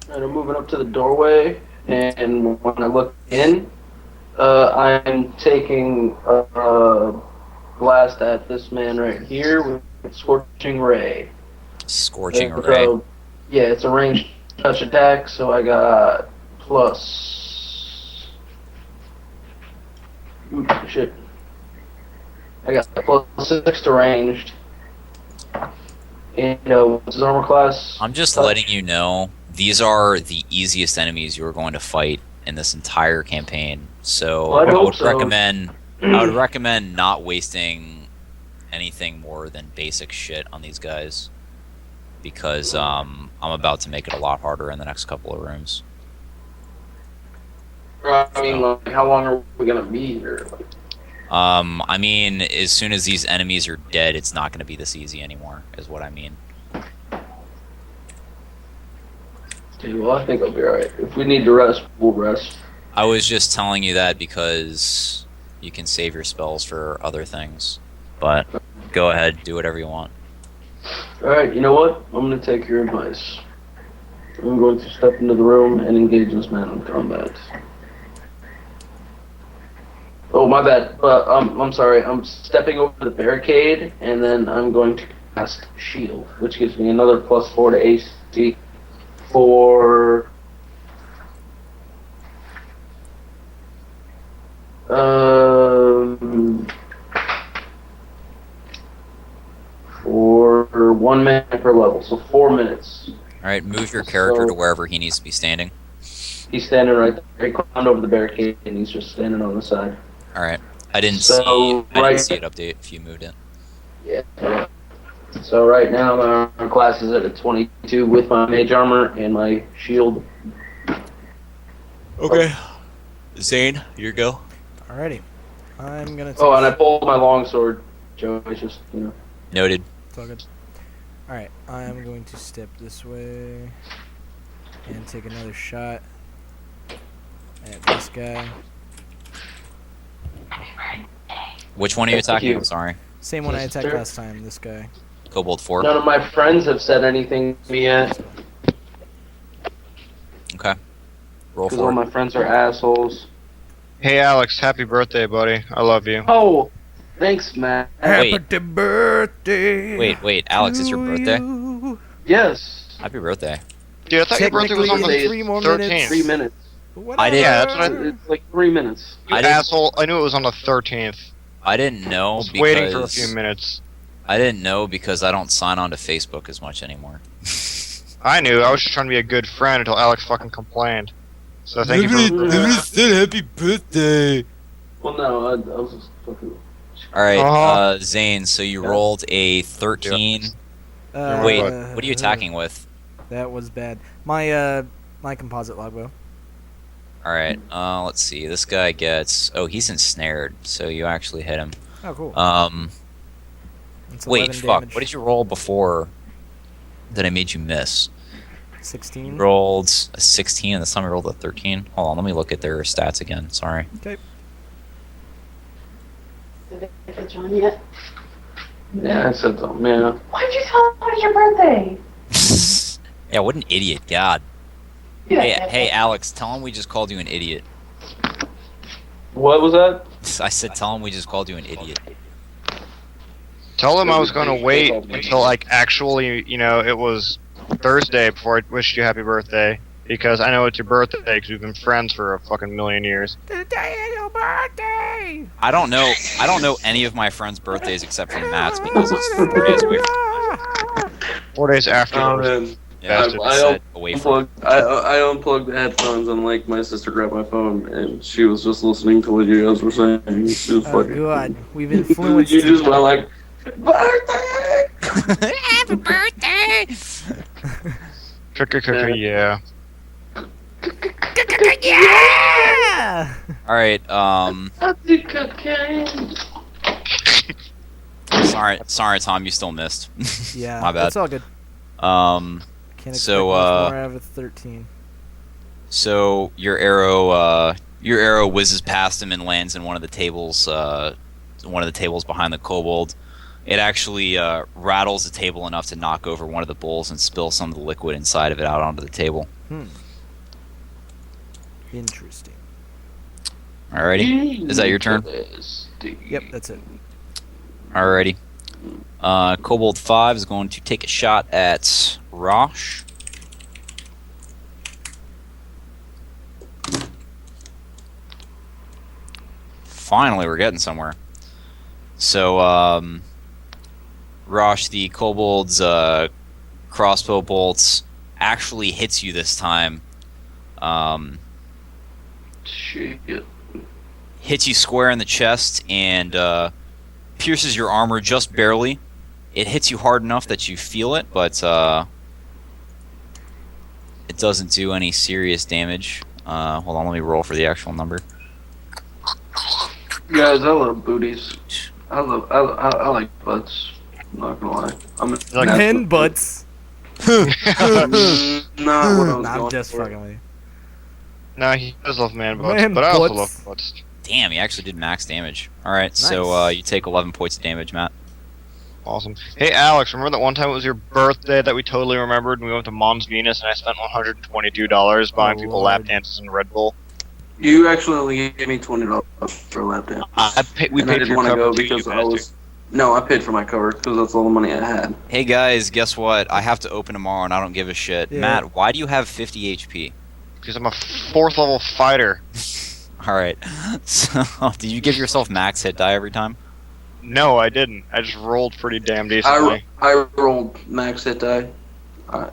And I'm moving up to the doorway, and when I look in, I'm taking a blast at this man right here with Scorching Ray. Scorching So, Ray. yeah, it's a ranged touch attack, so I got plus... Ooh, shit. I got plus 6 to ranged. And what's his armor class? I'm just Touch. letting you know, these are the easiest enemies you are going to fight in this entire campaign. So Well, I'd I hope would so. recommend not wasting anything more than basic shit on these guys, because I'm about to make it a lot harder in the next couple of rooms. I mean, like, how long are we gonna be here? Like, I mean, as soon as these enemies are dead, it's not going to be this easy anymore, is what I mean. Okay, well, I think I'll be alright. If we need to rest, we'll rest. I was just telling you that because you can save your spells for other things. But go ahead, do whatever you want. Alright, you know what? I'm gonna take your advice. I'm going to step into the room and engage this man in combat. Oh, my bad. But I'm sorry. I'm stepping over the barricade, and then I'm going to cast Shield, which gives me another +4 to AC for for 1 minute per level, so 4 minutes. Alright, move your character to wherever he needs to be standing. He's standing right there. He climbed over the barricade, and he's just standing on the side. Alright. I didn't So, see it update if you moved it. Yeah. So right now my class is at a 22 with my mage armor and my shield. Okay. Zane, your go. Alrighty. I'm gonna. Oh, and I pulled my longsword. Joe, it's just, you know. Noted. It's all good. Alright, I'm going to step this way and take another shot at this guy. Which one are you Thank attacking? you. I'm sorry. Same one I Yes, attacked sir. last time, this guy. Kobold 4. None of my friends have said anything to me yet Okay. Roll because all 4. my friends are assholes. Hey Alex, happy birthday, buddy. I love you. Oh, thanks, Matt. Wait. Happy birthday. Wait, Alex, it's your to birthday? you. Yes. Happy birthday. Dude, I thought your birthday was on Technically, the in 3 more 13th. minutes. 3 minutes. I didn't- Yeah, that's what I- It's like 3 minutes. You I didn't- asshole. I knew it was on the 13th. I didn't I know was because waiting for a few minutes. I didn't know because I don't sign on to Facebook as much anymore. I knew. I was just trying to be a good friend until Alex fucking complained. So thank you for... said happy birthday. Well, no, I was just fucking. Alright, Uh-huh. Zane, so you Yeah. rolled a 13. Wait, what are you attacking with? That was bad. My composite longbow. Alright, let's see. This guy gets... Oh, he's ensnared, so you actually hit him. Oh, cool. It's Wait, 11 fuck. damage. What did you roll before that I made you miss? 16. You rolled a 16, and this time you rolled a 13. Hold on, let me look at their stats again. Sorry. Okay. Did they catch on yet? Yeah, I said something. Yeah. Why'd you tell them it was your birthday? Yeah, what an idiot. God. Yeah. Hey, Alex, tell him we just called you an idiot. What was that? I said, tell him we just called you an idiot. Tell him I was going to wait until, like, actually, you know, it was Thursday before I wished you happy birthday. Because I know it's your birthday because we've been friends for a fucking million years. The day of your birthday. I don't know any of my friends' birthdays except for Matt's because it's 4 days away. 4 days after. Oh, yours. Yeah, I- it's I set away from. I unplugged the headphones and like my sister grabbed my phone and she was just listening to what you guys were saying. She was Oh, fucking. God. We've influenced. You just went like, birthday. Happy birthday. Yeah. Yeah. Alright, Happy cocaine. sorry, Tom, you still missed. Yeah, My bad. it's all good. Um, Can't expect So, much more out of a 13. so your arrow whizzes past him and lands in one of the tables, behind the kobold. It actually rattles the table enough to knock over one of the bowls and spill some of the liquid inside of it out onto the table. Interesting. Alrighty, is that your turn? Yep, that's it. Alrighty. Kobold 5 is going to take a shot at Rosh. Finally, we're getting somewhere. So, Rosh, the kobold's crossbow bolts actually hits you this time. Shit. Hits you square in the chest and pierces your armor just barely. It hits you hard enough that you feel it, but it doesn't do any serious damage. Hold on, let me roll for the actual number. Guys, I love booties. I like butts. I'm not gonna lie. I'm a Like natural- Men butts. Not what I was Nah, I'm going just for. fucking with you. No, he does love man butts, Man but I also butts. love butts. Damn, you actually did max damage. All right, so Nice. you take 11 points of damage, Matt. Awesome. Hey, Alex, remember that one time it was your birthday that we totally remembered and we went to Mom's Venus and I spent $122 buying Oh, people lap Lord. dances and Red Bull? You actually only gave me $20 for a lap dance. We And I paid for didn't your want to cover go too, because you I bastard. was. No, I paid for my cover because that's all the money I had. Hey guys, guess what? I have to open tomorrow, and I don't give a shit. Yeah. Matt, why do you have 50 HP? Because I'm a 4th level fighter. All right. So, did you give yourself max hit die every time? No, I didn't. I just rolled pretty damn I decently. rolled max hit die. All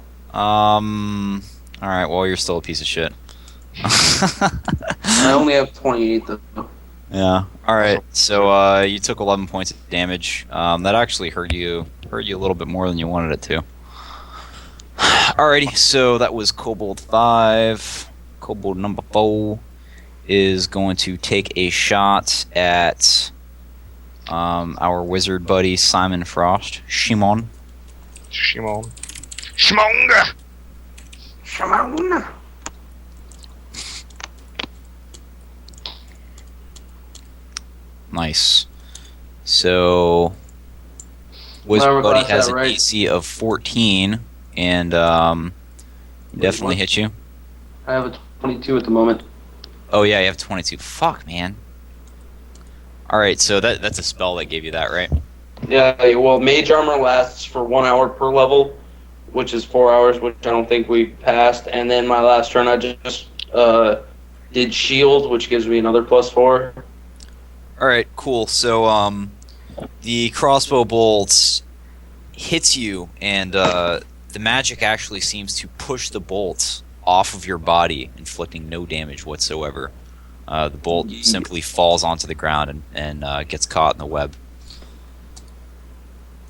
right. Well, you're still a piece of shit. I only have 28 though. Yeah. All right. So you took 11 points of damage. That actually hurt you a little bit more than you wanted it to. Alrighty. So that was Kobold 5. Kobold number 4 is going to take a shot at our wizard buddy Simon Frost. Shimon. Shimon. Shimonga! Shimon. Nice. So wizard Whatever buddy class has that, an right? AC of 14 and definitely what? hit you. I have a 22 at the moment. Oh yeah, you have 22. Fuck, man. All right, so that's a spell that gave you that, right? Yeah, well, mage armor lasts for 1 hour per level, which is 4 hours, which I don't think we passed. And then my last turn, I just did shield, which gives me another +4. All right, cool. So the crossbow bolts hits you, and the magic actually seems to push the bolts off of your body, inflicting no damage whatsoever. The bolt simply falls onto the ground and gets caught in the web.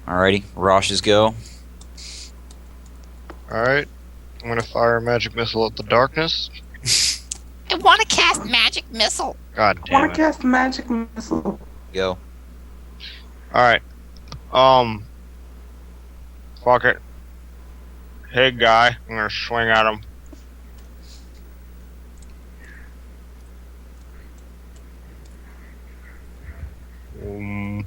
Alrighty, Rosh's go. Alright. I'm gonna fire a magic missile at the darkness. I want to cast magic missile. God damn it. cast magic missile. Go. Alright. Fuck it. Hey guy, I'm gonna swing at him. Um,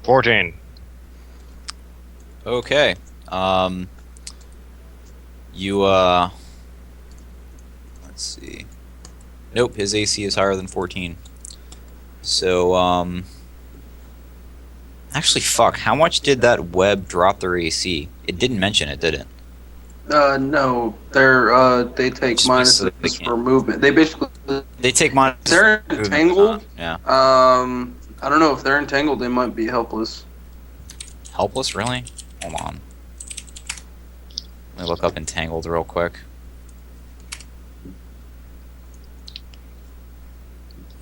$14. Okay. You let's see. Nope, his AC is higher than 14. So actually fuck, how much did that web drop their AC? It didn't mention it, did it? No, they take Just minuses specific- for movement. They basically, They take minus. they're entangled. Yeah. I don't know if they're entangled. They might be helpless. Helpless, really? Hold on. Let me look up entangled real quick.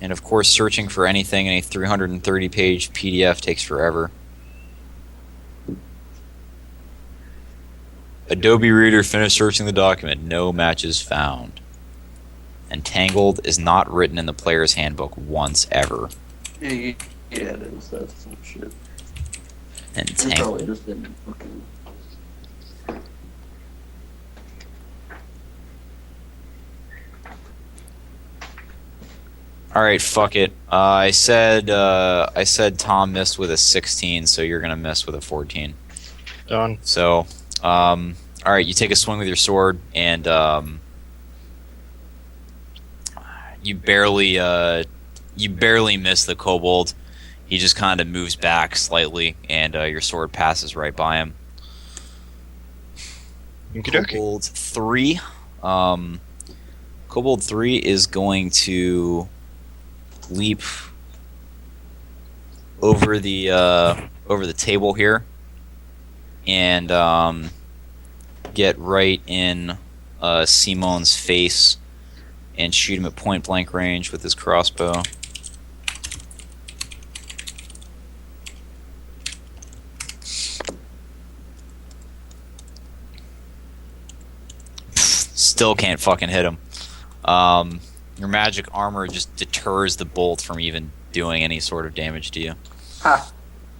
And of course, searching for anything in a 330-page PDF takes forever. Adobe Reader finished searching the document. No matches found. Entangled is not written in the player's handbook once ever. Yeah, it is. That's some shit. They Entangled. probably just didn't fucking. All right, fuck it. I said Tom missed with a 16, so you're gonna miss with a 14. Done. So, all right, you take a swing with your sword, and you barely miss the kobold. He just kind of moves back slightly, and your sword passes right by him. Okie dokie. Kobold 3. Kobold 3 is going to leap over the table here and get right in Simon's face and shoot him at point blank range with his crossbow. Still can't fucking hit him. Your magic armor just deters the bolt from even doing any sort of damage to you. Ha.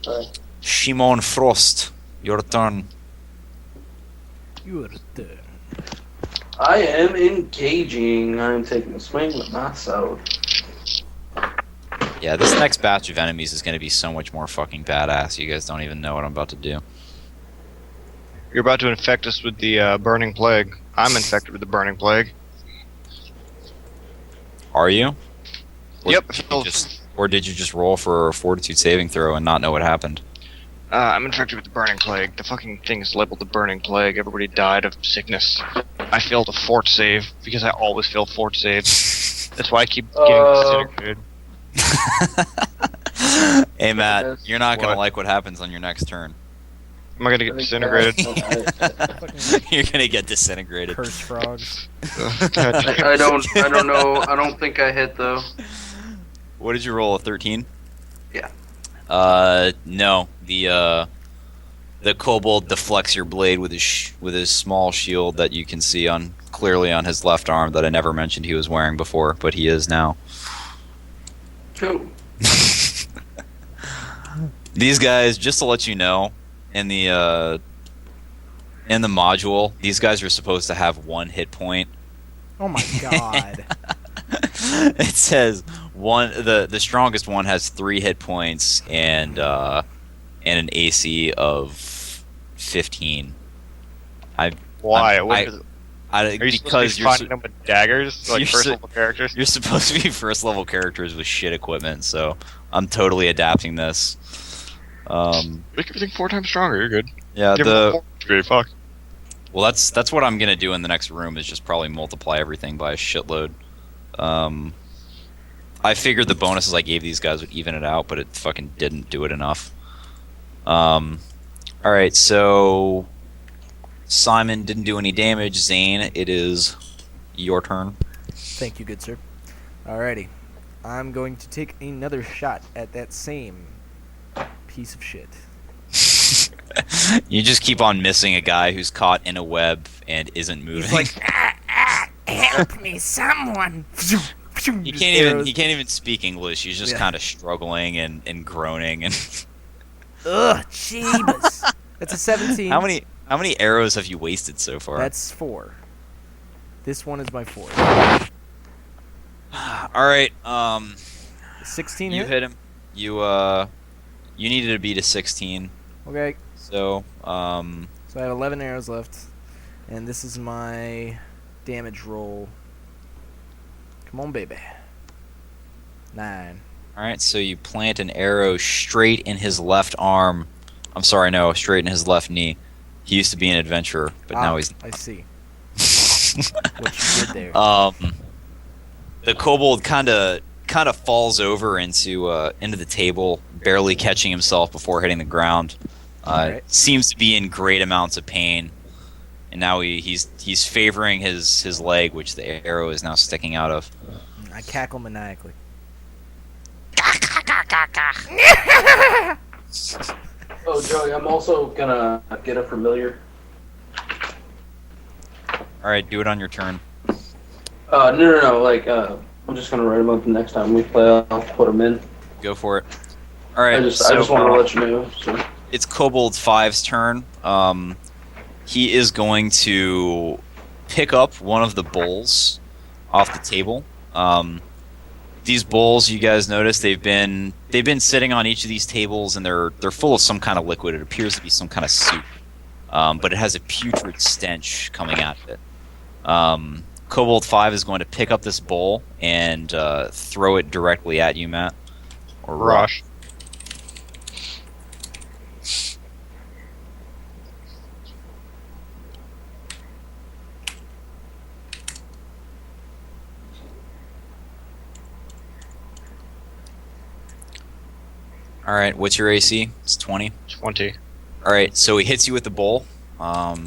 Sorry. Shimon Frost, your turn. Your turn. I am engaging. I'm taking a swing with my sword. Yeah, this next batch of enemies is going to be so much more fucking badass. You guys don't even know what I'm about to do. You're about to infect us with the burning plague. I'm infected with the burning plague. Are you? Or Yep. did you just roll for a fortitude saving throw and not know what happened? I'm infected with the burning plague. The fucking thing is labeled the burning plague. Everybody died of sickness. I failed a fort save because I always fail fort saves. That's why I keep getting disintegrated. Hey Matt, you're not gonna What? like what happens on your next turn. Am I gonna get disintegrated? You're gonna get disintegrated. Curse frogs. I don't know. I don't think I hit though. What did you roll? A 13? Yeah. No. The kobold deflects your blade with his small shield that you can see clearly on his left arm that I never mentioned he was wearing before, but he is now. Cool. These guys, just to let you know, in the module, these guys are supposed to have 1 hit point. Oh my god. It says the strongest one has 3 hit points and an AC of 15. Why? I'm- What is it? Are you Because supposed to be fighting them with daggers? Like you're first su- level characters? you're supposed to be first level characters with shit equipment, so I'm totally adapting this. Make everything 4 times stronger, you're good. Yeah, Give them a 4 degree, fuck. well, that's what I'm gonna do in the next room is just probably multiply everything by a shitload. I figured the bonuses I gave these guys would even it out, but it fucking didn't do it enough. Alright, so Simon didn't do any damage. Zane, it is your turn. Thank you, good sir. Alrighty. I'm going to take another shot at that same piece of shit. You just keep on missing a guy who's caught in a web and isn't moving. He's like, Help me, someone! he can't even speak English. He's just Yeah. kind of struggling and groaning. And Ugh, jeebus. That's a 17. how many arrows have you wasted so far? That's 4. This one is my 4. All right. 16 You hit? hit him. You needed to beat a 16. Okay. So So I have 11 arrows left. And this is my damage roll. Come on, baby. 9. all right. So you plant an arrow straight in his left arm. I'm sorry, no, straight in his left knee. He used to be an adventurer, but now he's. I see. What you did there. The kobold kind of falls over into the table, barely catching himself before hitting the ground. Alright. Seems to be in great amounts of pain, and now he's favoring his leg, which the arrow is now sticking out of. I cackle maniacally. Oh, Joey, I'm also gonna get a familiar. All right, do it on your turn. No. Like, I'm just gonna write them up the next time we play. I'll put them in. Go for it. All right. I just want to let you know. So. It's Kobold 5's turn. He is going to pick up one of the bowls off the table. These bowls, you guys notice, they've been sitting on each of these tables, and they're full of some kind of liquid. It appears to be some kind of soup, but it has a putrid stench coming out of it. Kobold 5 is going to pick up this bowl and throw it directly at you, Matt. Or Rush. All right, what's your AC? It's 20. 20. All right, so he hits you with the bowl. One.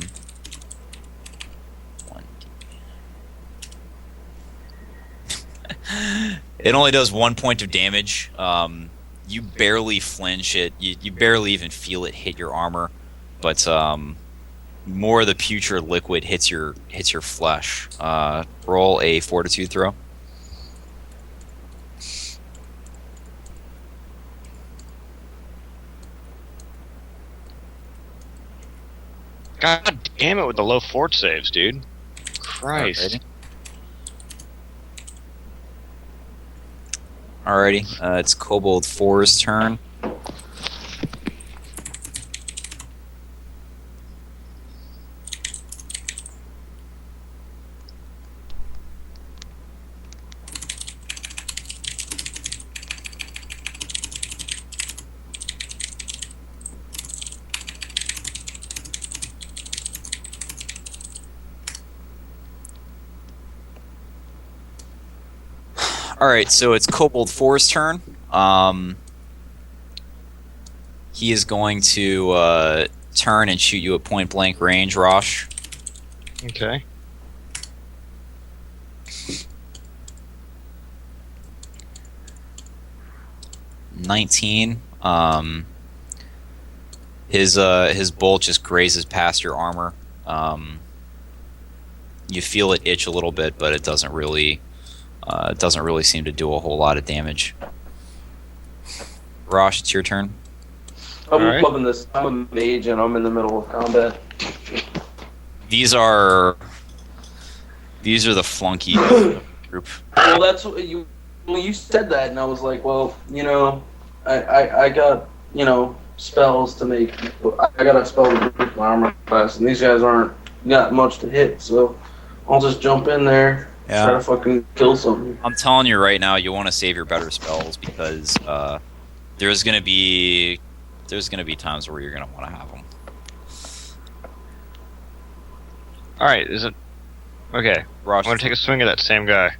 It only does 1 point of damage. You barely flinch it. You barely even feel it hit your armor, but more of the putrid liquid hits your flesh. Roll a fortitude throw. God damn it with the low fort saves, dude. Christ. Alrighty. It's Kobold 4's turn. Alright, so it's Kobold 4's turn. He is going to turn and shoot you at point blank range, Rosh. Okay. $19. His bolt just grazes past your armor. You feel it itch a little bit, but it doesn't really seem to do a whole lot of damage. Rosh, it's your turn. I'm Alright. loving this. I'm a mage and I'm in the middle of combat. These are the flunky group. Well, that's what you. When you said that, and I was like, well, you know, I got, you know, spells to make. I got a spell to boost my armor class, and these guys aren't got much to hit, so I'll just jump in there, try to fucking kill something. I'm telling you right now, you want to save your better spells because there's gonna be times where you're gonna want to have them. Alright, is it... Okay, Rosh, I'm gonna take a swing at that same guy.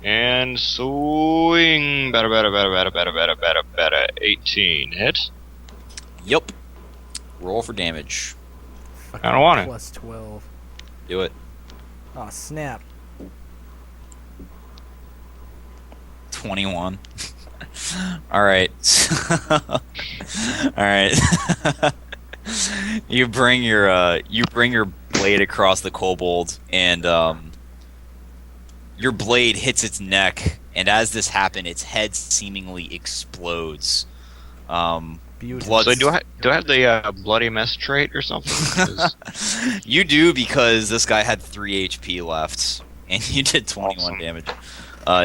And swing... Better. 18. Hit? Yep. Roll for damage. I don't want it. Plus 12. Do it. Oh, snap. 21. All right. All right. You bring your blade across the kobold, and your blade hits its neck. And as this happens, its head seemingly explodes. Beautiful. Blood. So do I have the bloody mess trait or something? 'Cause- You do, because this guy had 3 HP left, and you did 21 Awesome. damage.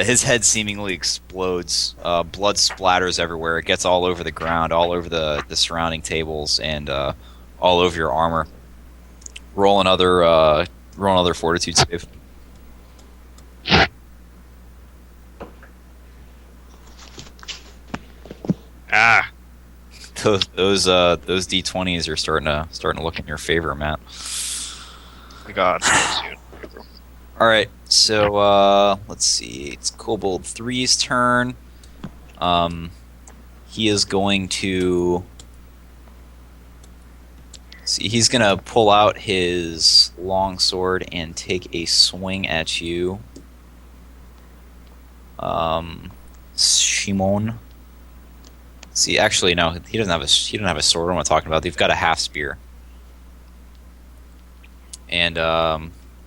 His head seemingly explodes. Blood splatters everywhere. It gets all over the ground, all over the surrounding tables, and all over your armor. Roll another fortitude save. Ah, Those D20s are starting to look in your favor, Matt. my God. All right, so let's see. It's Kobold 3's turn. He is going to see. He's gonna pull out his longsword and take a swing at you, Shimon. See, actually, no. He doesn't have a sword. What am I talking about? They've got a half spear, and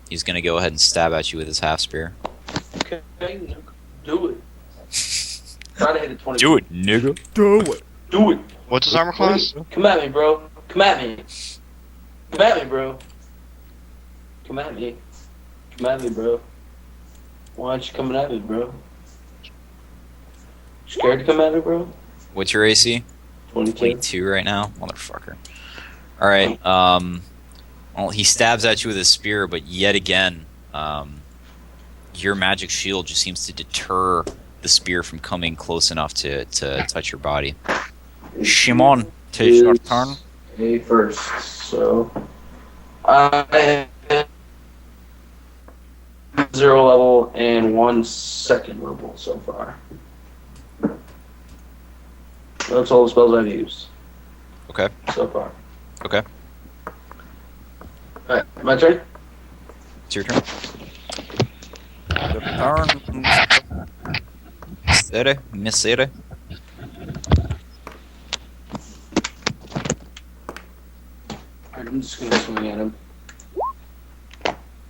he's gonna go ahead and stab at you with his half spear. Okay, do it. Try to hit a 20. Do it, nigga. Do it. Do it. What's his armor class? Come at me, bro. Come at me. Come at me, bro. Come at me. Come at me, bro. Why aren't you coming at me, bro? Scared to come at me, bro? What's your AC? 22. 22 right now, motherfucker. All right. Well, he stabs at you with his spear, but yet again, your magic shield just seems to deter the spear from coming close enough to touch your body. Shimon, take your turn. A first, so I have 0 level and 1 second level so far. That's all the spells I've used Okay. so far. Okay. Alright, my turn? It's your turn. Misere. Alright, I'm just gonna swing at him.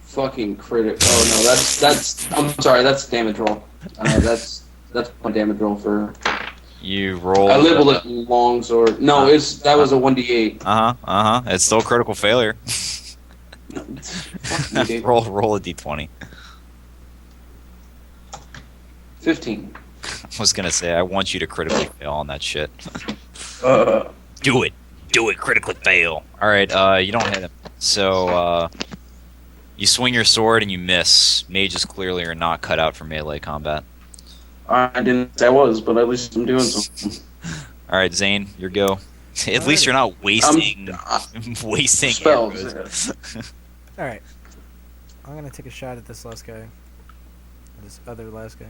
Fucking critic. Oh no, that's. I'm sorry, that's damage roll. That's my damage roll for. You roll. I labeled it long sword. No, that was a 1d8. It's still a critical failure. roll a d20. 15. I was gonna say I want you to critically fail on that shit. Uh, Do it, critically fail. All right, you don't hit him. So you swing your sword and you miss. Mages clearly are not cut out for melee combat. I didn't say I was, but at least I'm doing something. All right, Zane, your go. At least you're not wasting wasting spells. arrows. All right. I'm gonna take a shot at this last guy. This other last guy.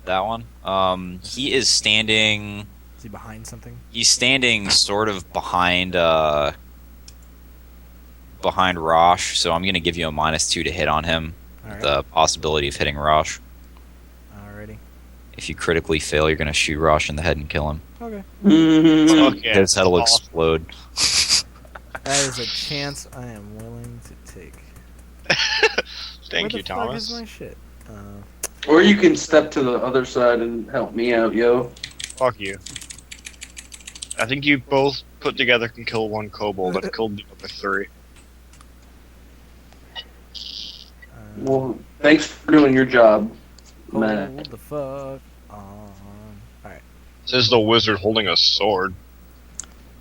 That one. He is standing. Is he behind something? He's standing sort of behind Rosh, so I'm gonna give you a -2 to hit on him. All right. The possibility of hitting Rosh. Alrighty. If you critically fail, you're gonna shoot Rosh in the head and kill him. Okay. Mhm. Okay. His head will awesome. explode. That is a chance I am willing to take. Thank Where you, the fuck is Thomas. my shit? Or you can step to the other side and help me out, yo. Fuck you. I think you both put together can kill one kobold. I've killed the other 3. Well, thanks for doing your job, man. hold the fuck on. Alright. This is the wizard holding a sword.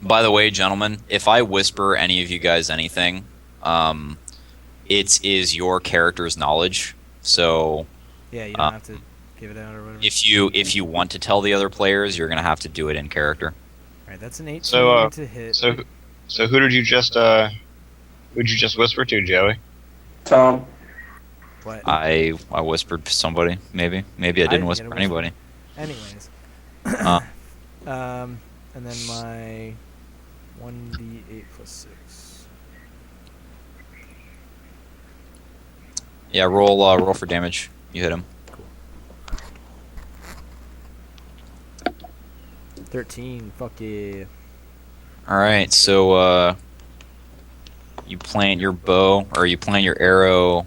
By the way, gentlemen, if I whisper any of you guys anything, it is your character's knowledge. So Yeah, you don't have to give it out or whatever. if you want to tell the other players, you're gonna have to do it in character. Alright, that's an 18 So, to hit. So who did you just whisper to, Joey? Tom. What? I whispered to somebody. Maybe I didn't didn't whisper get to a whisper. anybody. Anyways. Uh, And then my 1d8 plus 6. yeah, roll for damage. You hit him. 13. Fuck yeah. All right, so you plant your bow, or you plant your arrow.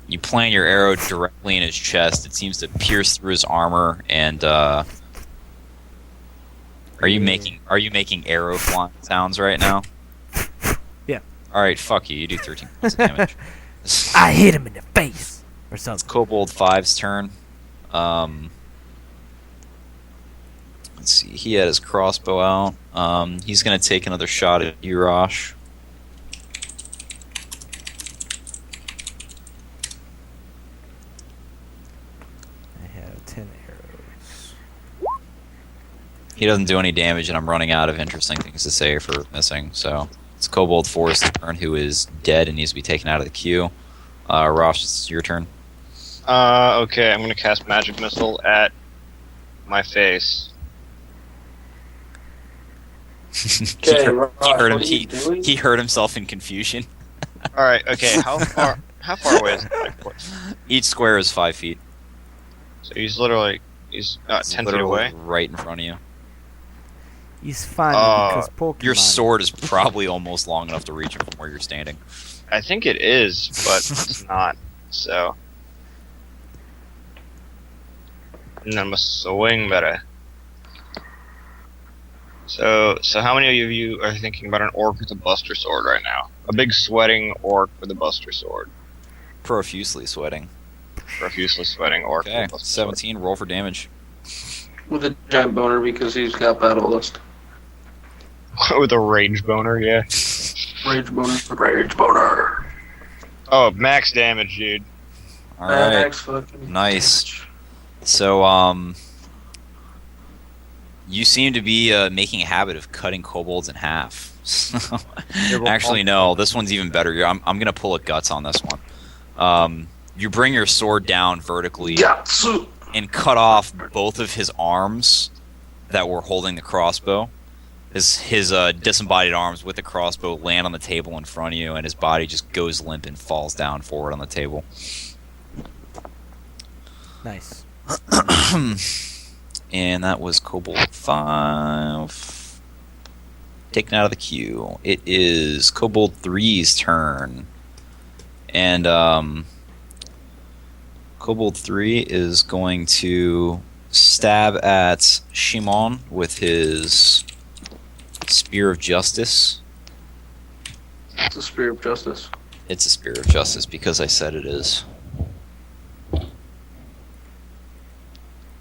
You plant your arrow directly in his chest. It seems to pierce through his armor, and are you making arrow flying sounds right now? Yeah. All right, fuck you. You do 13 points of damage. I hit him in the face or something. Kobold 5's turn. Let's see. He had his crossbow out. He's gonna take another shot at you, Rosh. I have 10 arrows. He doesn't do any damage, and I'm running out of interesting things to say for missing. So it's Kobold 4's turn, who is dead and needs to be taken out of the queue. Rosh, it's your turn. Okay, I'm gonna cast magic missile at my face. Okay, he Rosh, heard him. what are you doing? He heard himself in confusion. All right. Okay. How far away is it? Each square is 5 feet. So he's literally 10 feet Literally away. right in front of you. He's funny because Pokemon. Your sword is probably almost long enough to reach him from where you're standing. I think it is, but it's not. So. And I'm a swing better. So how many of you are thinking about an orc with a buster sword right now? A big sweating orc with a buster sword. Profusely sweating. Profusely sweating orc Okay, with a buster sword. 17. Roll for damage. With a giant boner because he's got battle list. With a rage boner, yeah. Rage boner. Rage boner. Oh, max damage, dude. All right. Max fucking Nice. So, you seem to be making a habit of cutting kobolds in half. Actually, no. This one's even better. I'm gonna pull a guts on this one. You bring your sword down vertically Yatsu. and cut off both of his arms that were holding the crossbow. His disembodied arms with the crossbow land on the table in front of you, and his body just goes limp and falls down forward on the table. Nice. And that was Kobold 5. taken out of the queue. It is Kobold 3's turn. And Kobold 3 is going to stab at Shimon with his Spear of Justice. It's a Spear of Justice. It's a Spear of Justice because I said it is.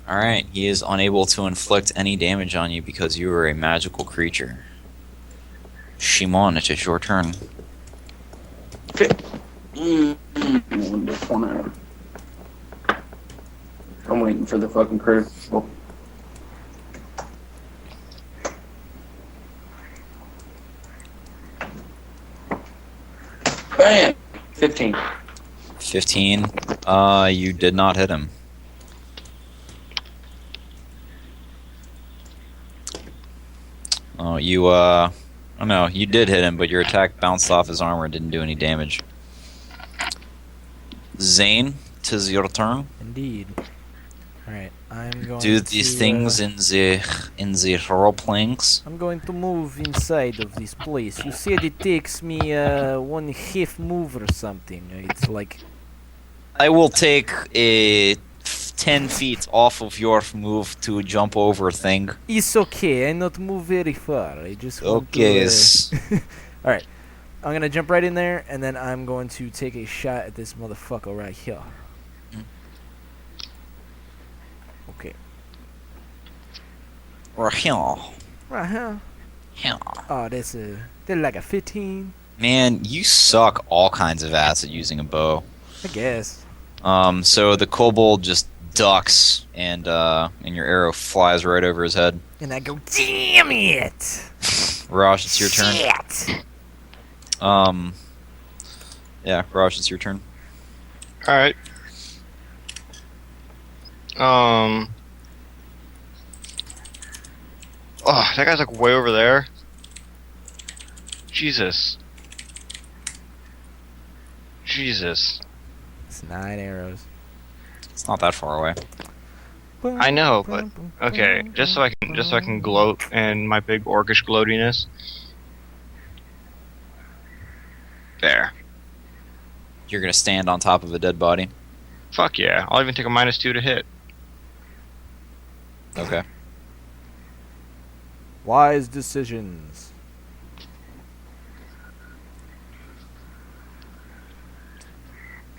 Alright, he is unable to inflict any damage on you because you are a magical creature. Shimon, it is your turn. I'm waiting for the fucking critical. Bam! 15. 15. You did not hit him. Oh, oh no, you did hit him, but your attack bounced off his armor and didn't do any damage. Zane, 'tis your turn. Indeed. Alright, I'm going Do to... these things in the role playings. I'm going to move inside of this place. You said it takes me 1/2 move or something. It's like... I will take a 10 feet off of your move to jump over thing. It's okay, I not move very far. I just want Okay. to... Alright, I'm going to jump right in there, and then I'm going to take a shot at this motherfucker right here. Okay. Or here. Right here. Here. Oh, they're like a 15, Man, you suck all kinds of ass at using a bow. I guess. So the kobold just ducks, and your arrow flies right over his head. And I go, damn it! Raj, it's your turn. Shit! Yeah, Raj, it's your turn. Alright. Oh, that guy's like way over there. Jesus. Jesus. It's 9 arrows. It's not that far away. I know, but okay, just so I can gloat in my big orcish gloatiness. There. You're gonna stand on top of a dead body. Fuck yeah. I'll even take a -2 to hit. Okay. Wise decisions.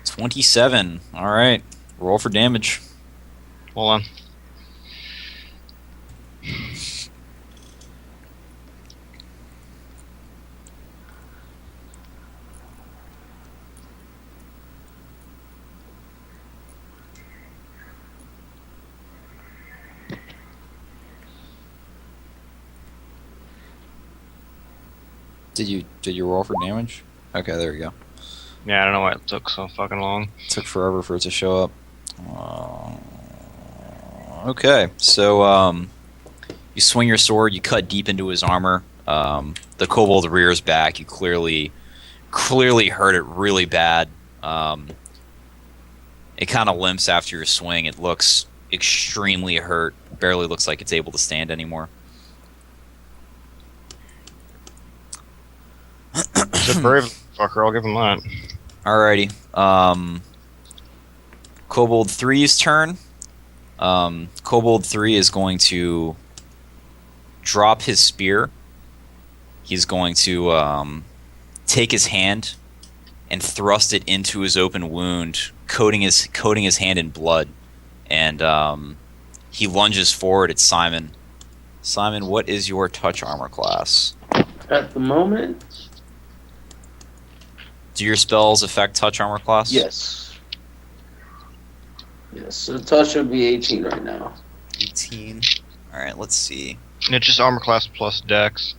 $27. Alright. Roll for damage. Hold on. Did you roll for damage? Okay, there we go. Yeah, I don't know why it took so fucking long. It took forever for it to show up. Okay, so you swing your sword, you cut deep into his armor. The kobold rears back. You clearly hurt it really bad. It kind of limps after your swing. It looks extremely hurt. Barely looks like it's able to stand anymore. He's a brave fucker, I'll give him that. Alrighty. Kobold 3's turn. Kobold 3 is going to drop his spear. He's going to take his hand and thrust it into his open wound, coating his hand in blood. And he lunges forward at Simon. Simon, what is your touch armor class? At the moment, Do your spells affect touch armor class? yes. Yes, so touch would be 18 right now. 18. Alright, let's see. And it's just armor class plus dex.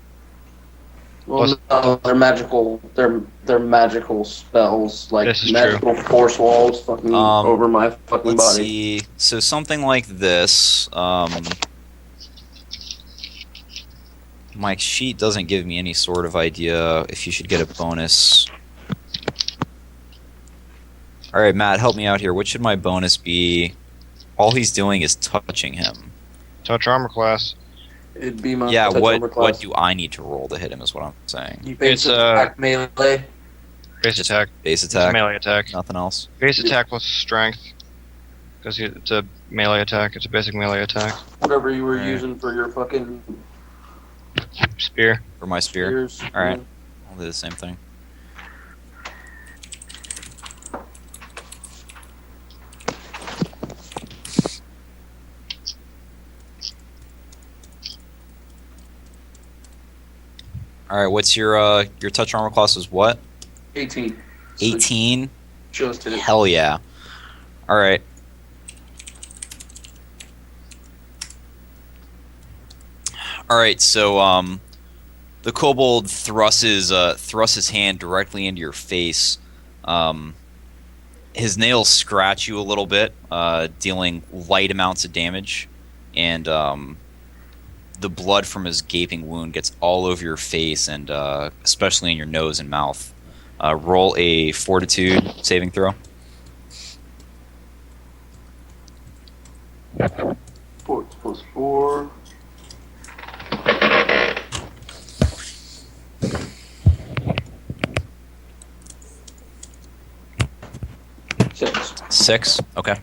Well, no, they're magical. They're magical spells, like This is magical force walls, fucking over my fucking Let's body. see. So something like this. My sheet doesn't give me any sort of idea if you should get a bonus. Alright, Matt, help me out here. What should my bonus be? All he's doing is touching him. Touch armor class. It'd be my Yeah, touch armor what class. do I need to roll to hit him is what I'm saying. You base It's, attack melee. Base attack. Base It's a attack, melee attack. nothing else. Base attack plus strength. Because it's a melee attack. It's a basic melee attack. Whatever you were Alright. using for your fucking Spear. For my spear, spears. Alright. I'll do the same thing. Alright, what's your touch armor class is what? 18. 18? Just hit it. Hell yeah. Alright. Alright, so the kobold thrusts his hand directly into your face. His nails scratch you a little bit, dealing light amounts of damage, and the blood from his gaping wound gets all over your face and especially in your nose and mouth. Roll a fortitude saving throw. Forts plus 4. Six. 6. Okay.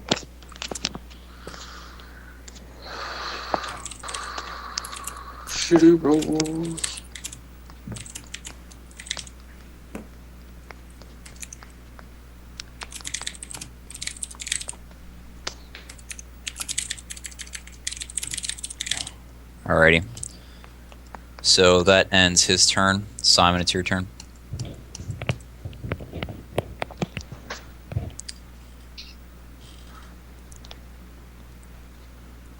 Shitty rolls. Alrighty. So that ends his turn. Simon, it's your turn.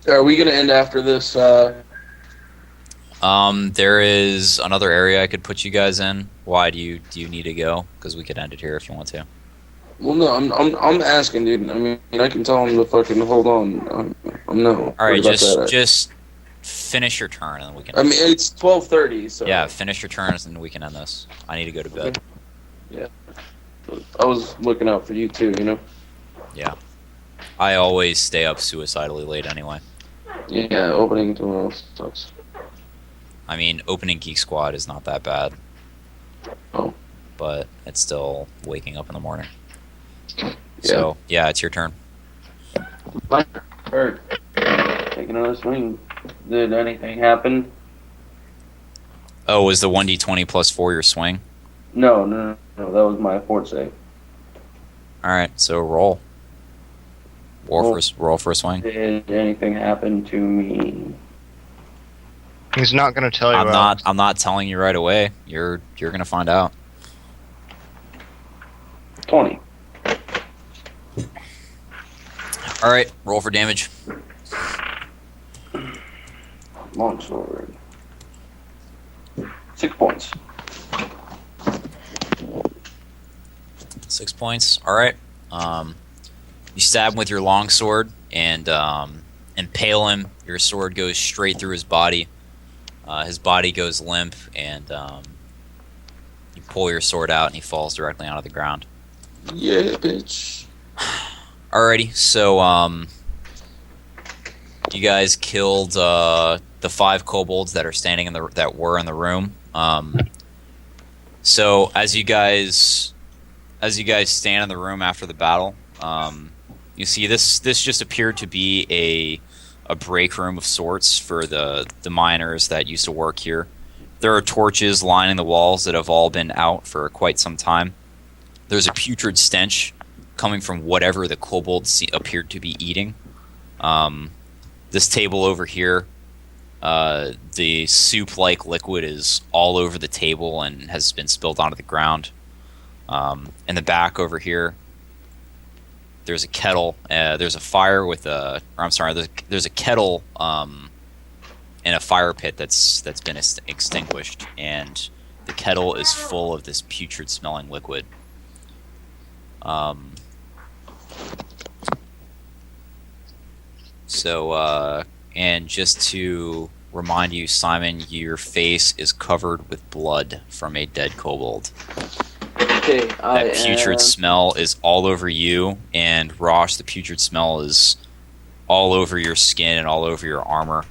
Are we gonna end after this? There is another area I could put you guys in. Why do you need to go? Because we could end it here if you want to. Well, no, I'm asking, dude. I mean, I can tell him to fucking hold on. I'm no. All right, worried about that. just finish your turn and then we can. I mean, it's 12:30, so Yeah, finish your turns and we can end this. I need to go to bed. I was looking out for you too, you know. I always stay up suicidally late anyway. Yeah, opening tomorrow sucks. I mean, opening Geek Squad is not that bad. Oh. But it's still waking up in the morning. So, yeah, it's your turn. Bird, take another swing. Did anything happen? Oh, was the 1d20 plus 4 your swing? No. That was my fort save. Alright, so roll. Roll for a swing. Did anything happen to me? He's not going to tell you. I'm not telling you right away. You're gonna find out. 20. Alright, roll for damage. Longsword. 6 points. 6 points. Alright. You stab him with your longsword and impale him. Your sword goes straight through his body. His body goes limp, and you pull your sword out, and he falls directly onto the ground. Yeah, bitch. Alrighty, so you guys killed the 5 kobolds that are standing that were in the room. So as you guys stand in the room after the battle, you see this just appeared to be a break room of sorts for the miners that used to work here. There are torches lining the walls that have all been out for quite some time. There's a putrid stench coming from whatever the kobolds appeared to be eating. This table over here, the soup-like liquid is all over the table and has been spilled onto the ground. In the back over here, there's a kettle. There's a fire with a. Or I'm sorry. There's a kettle in a fire pit that's been extinguished, and the kettle is full of this putrid-smelling liquid. And just to remind you, Simon, your face is covered with blood from a dead kobold. Okay, That putrid smell is all over you, and Rosh, the putrid smell is all over your skin and all over your armor.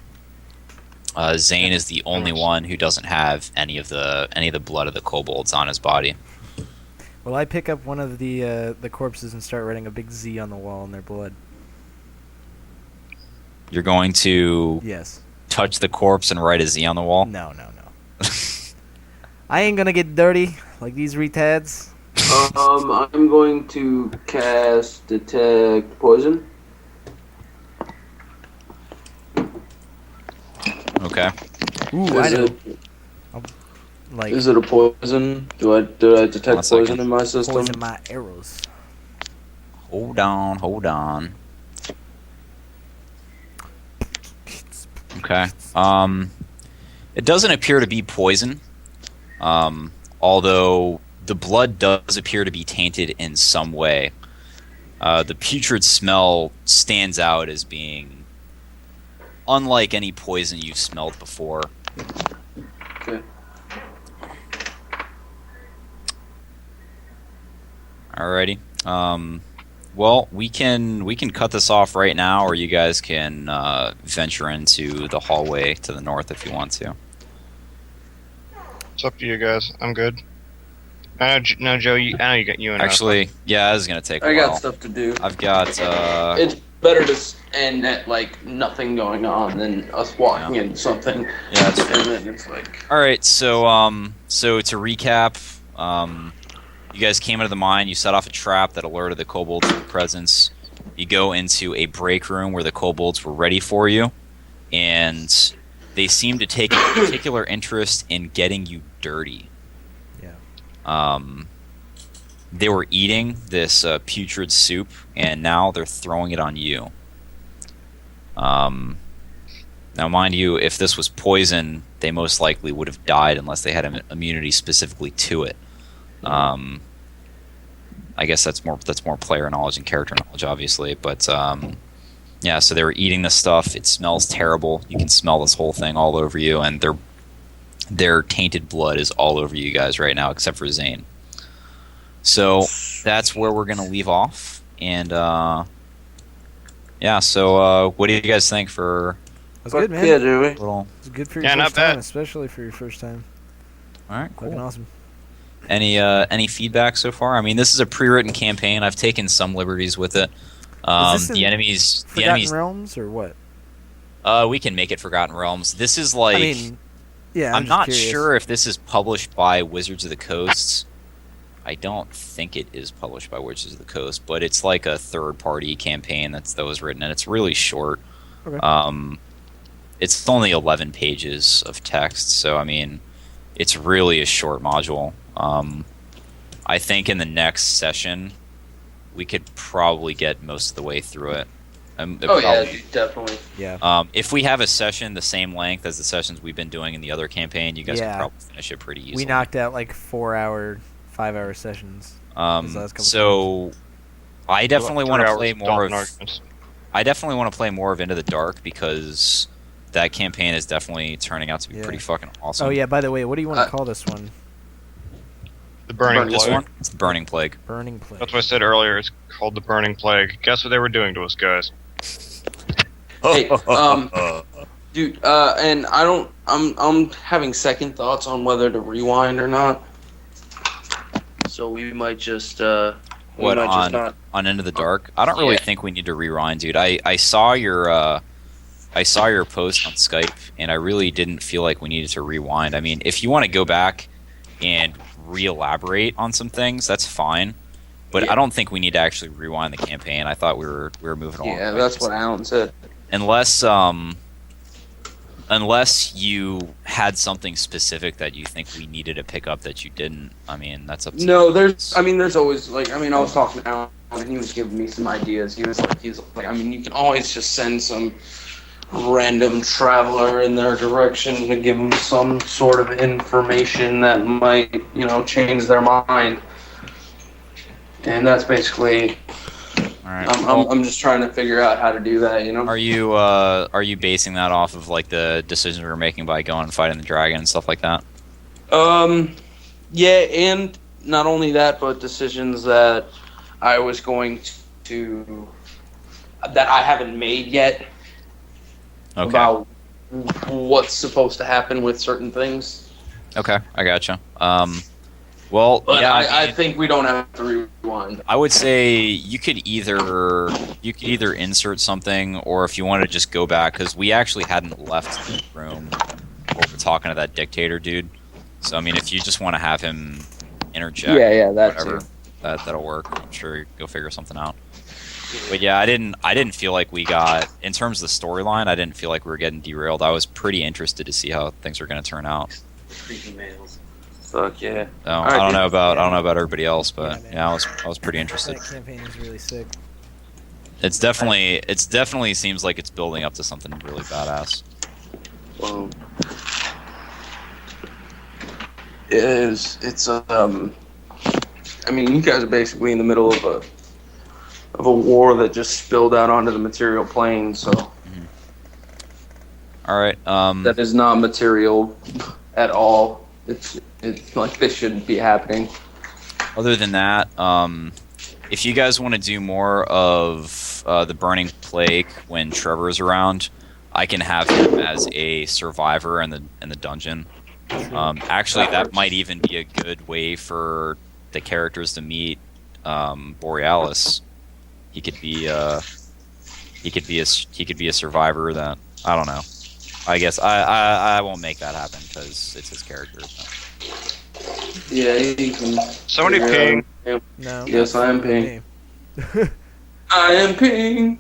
Zane is the only one who doesn't have any of the blood of the kobolds on his body. Well, I pick up one of the corpses and start writing a big Z on the wall in their blood. You're going to Yes. touch the corpse and write a Z on the wall? No. I ain't gonna get dirty like these retards. I'm going to cast Detect Poison. Okay. Ooh, I Is know. it, Like, is it a poison? Do I detect 1 poison second. in my system? poison my arrows. Hold on. Okay. It doesn't appear to be poison. Although the blood does appear to be tainted in some way. The putrid smell stands out as being unlike any poison you've smelled before. Okay. Alrighty. Well, we can cut this off right now, or you guys can venture into the hallway to the north if you want to. It's up to you guys. I'm good. I know, Joe. I know you and Actually, yeah, this is gonna take a I while. got stuff to do. I've got. It's better to end at like nothing going on than us walking into something. Yeah, that's fair. And then it's like, All right, so to recap, you guys came into the mine. You set off a trap that alerted the kobolds to your presence. You go into a break room where the kobolds were ready for you, and they seem to take a particular interest in getting you dirty. Yeah. They were eating this putrid soup, and now they're throwing it on you. Now, mind you, if this was poison, they most likely would have died unless they had immunity specifically to it. I guess that's more player knowledge and character knowledge, obviously. But yeah, so they were eating this stuff. It smells terrible. You can smell this whole thing all over you, and their tainted blood is all over you guys right now, except for Zane. So that's where we're gonna leave off. And yeah, so what do you guys think for That's good, man. yeah, do we? a little? It's good for your Yeah, not first time, bad. especially for your first time. All right, Fucking cool. awesome. Any feedback so far? I mean, this is a pre-written campaign. I've taken some liberties with it. Is this The in enemies. Forgotten Realms or what? We can make it Forgotten Realms. This is like. I mean, yeah. I'm just not curious. sure if this is published by Wizards of the Coast. I don't think it is published by Wizards of the Coast, but it's like a third-party campaign that was written, and it's really short. Okay. It's only 11 pages of text, so I mean, it's really a short module. I think in the next session, we could probably get most of the way through it. Oh yeah, definitely. Yeah. If we have a session the same length as the sessions we've been doing in the other campaign, you guys Yeah. can probably finish it pretty easily. We knocked out like 4-hour, 5-hour sessions. these last couple So I definitely want to 3 play hours more of. Dalton arguments. I definitely want to play more of Into the Dark because that campaign is definitely turning out to be Yeah. pretty fucking awesome. Oh yeah. By the way, what do you want to call this one? The Burning This Plague. one, it's the Burning Plague. Burning Plague. That's what I said earlier. It's called the Burning Plague. Guess what they were doing to us, guys? Hey, dude, and I'm having second thoughts on whether to rewind or not. So we might just, What, on- not. On Into the Dark, I don't really Yeah. think we need to rewind, dude. I saw your post on Skype, and I really didn't feel like we needed to rewind. I mean, if you want to go back and re-elaborate on some things, that's fine. But Yeah. I don't think we need to actually rewind the campaign. I thought we were moving along. Yeah, quite that's what nicely. Alan said. Unless you had something specific that you think we needed to pick up that you didn't. I mean, that's up to No, you. there's always like, I was talking to Alan and he was giving me some ideas. He was like, you can always just send some random traveler in their direction to give them some sort of information that might, change their mind. And that's basically, All right. I'm just trying to figure out how to do that, Are you basing that off of like the decisions we were making by going and fighting the dragon and stuff like that? Yeah, and not only that, but decisions that I was going to that I haven't made yet Okay. about what's supposed to happen with certain things. Okay, I gotcha. Well, But yeah, I think we don't have to rewind. I would say you could either insert something, or if you want to just go back, because we actually hadn't left the room while we're talking to that dictator dude. So I mean, if you just want to have him interject, that whatever, that'll work. I'm sure you'll figure something out. But yeah, I didn't feel like we got, in terms of the storyline, I didn't feel like we were getting derailed. I was pretty interested to see how things were going to turn out. Creepy males. Fuck yeah. So, Alright, I don't dude. know about everybody else, but man. yeah, I was pretty interested. That campaign is really sick. It's definitely seems like it's building up to something really badass. Well, it's I mean, you guys are basically in the middle of a war that just spilled out onto the material plane, so All right. that is not material at all. It's like this shouldn't be happening. Other than that, if you guys want to do more of the Burning Plague when Trevor's around, I can have him as a survivor in the dungeon. Actually, that might even be a good way for the characters to meet Borealis. He could be a survivor. That I don't know. I guess I won't make that happen because it's his character. So. Yeah, you can. Somebody ping. No. Yes, I am ping. I am ping.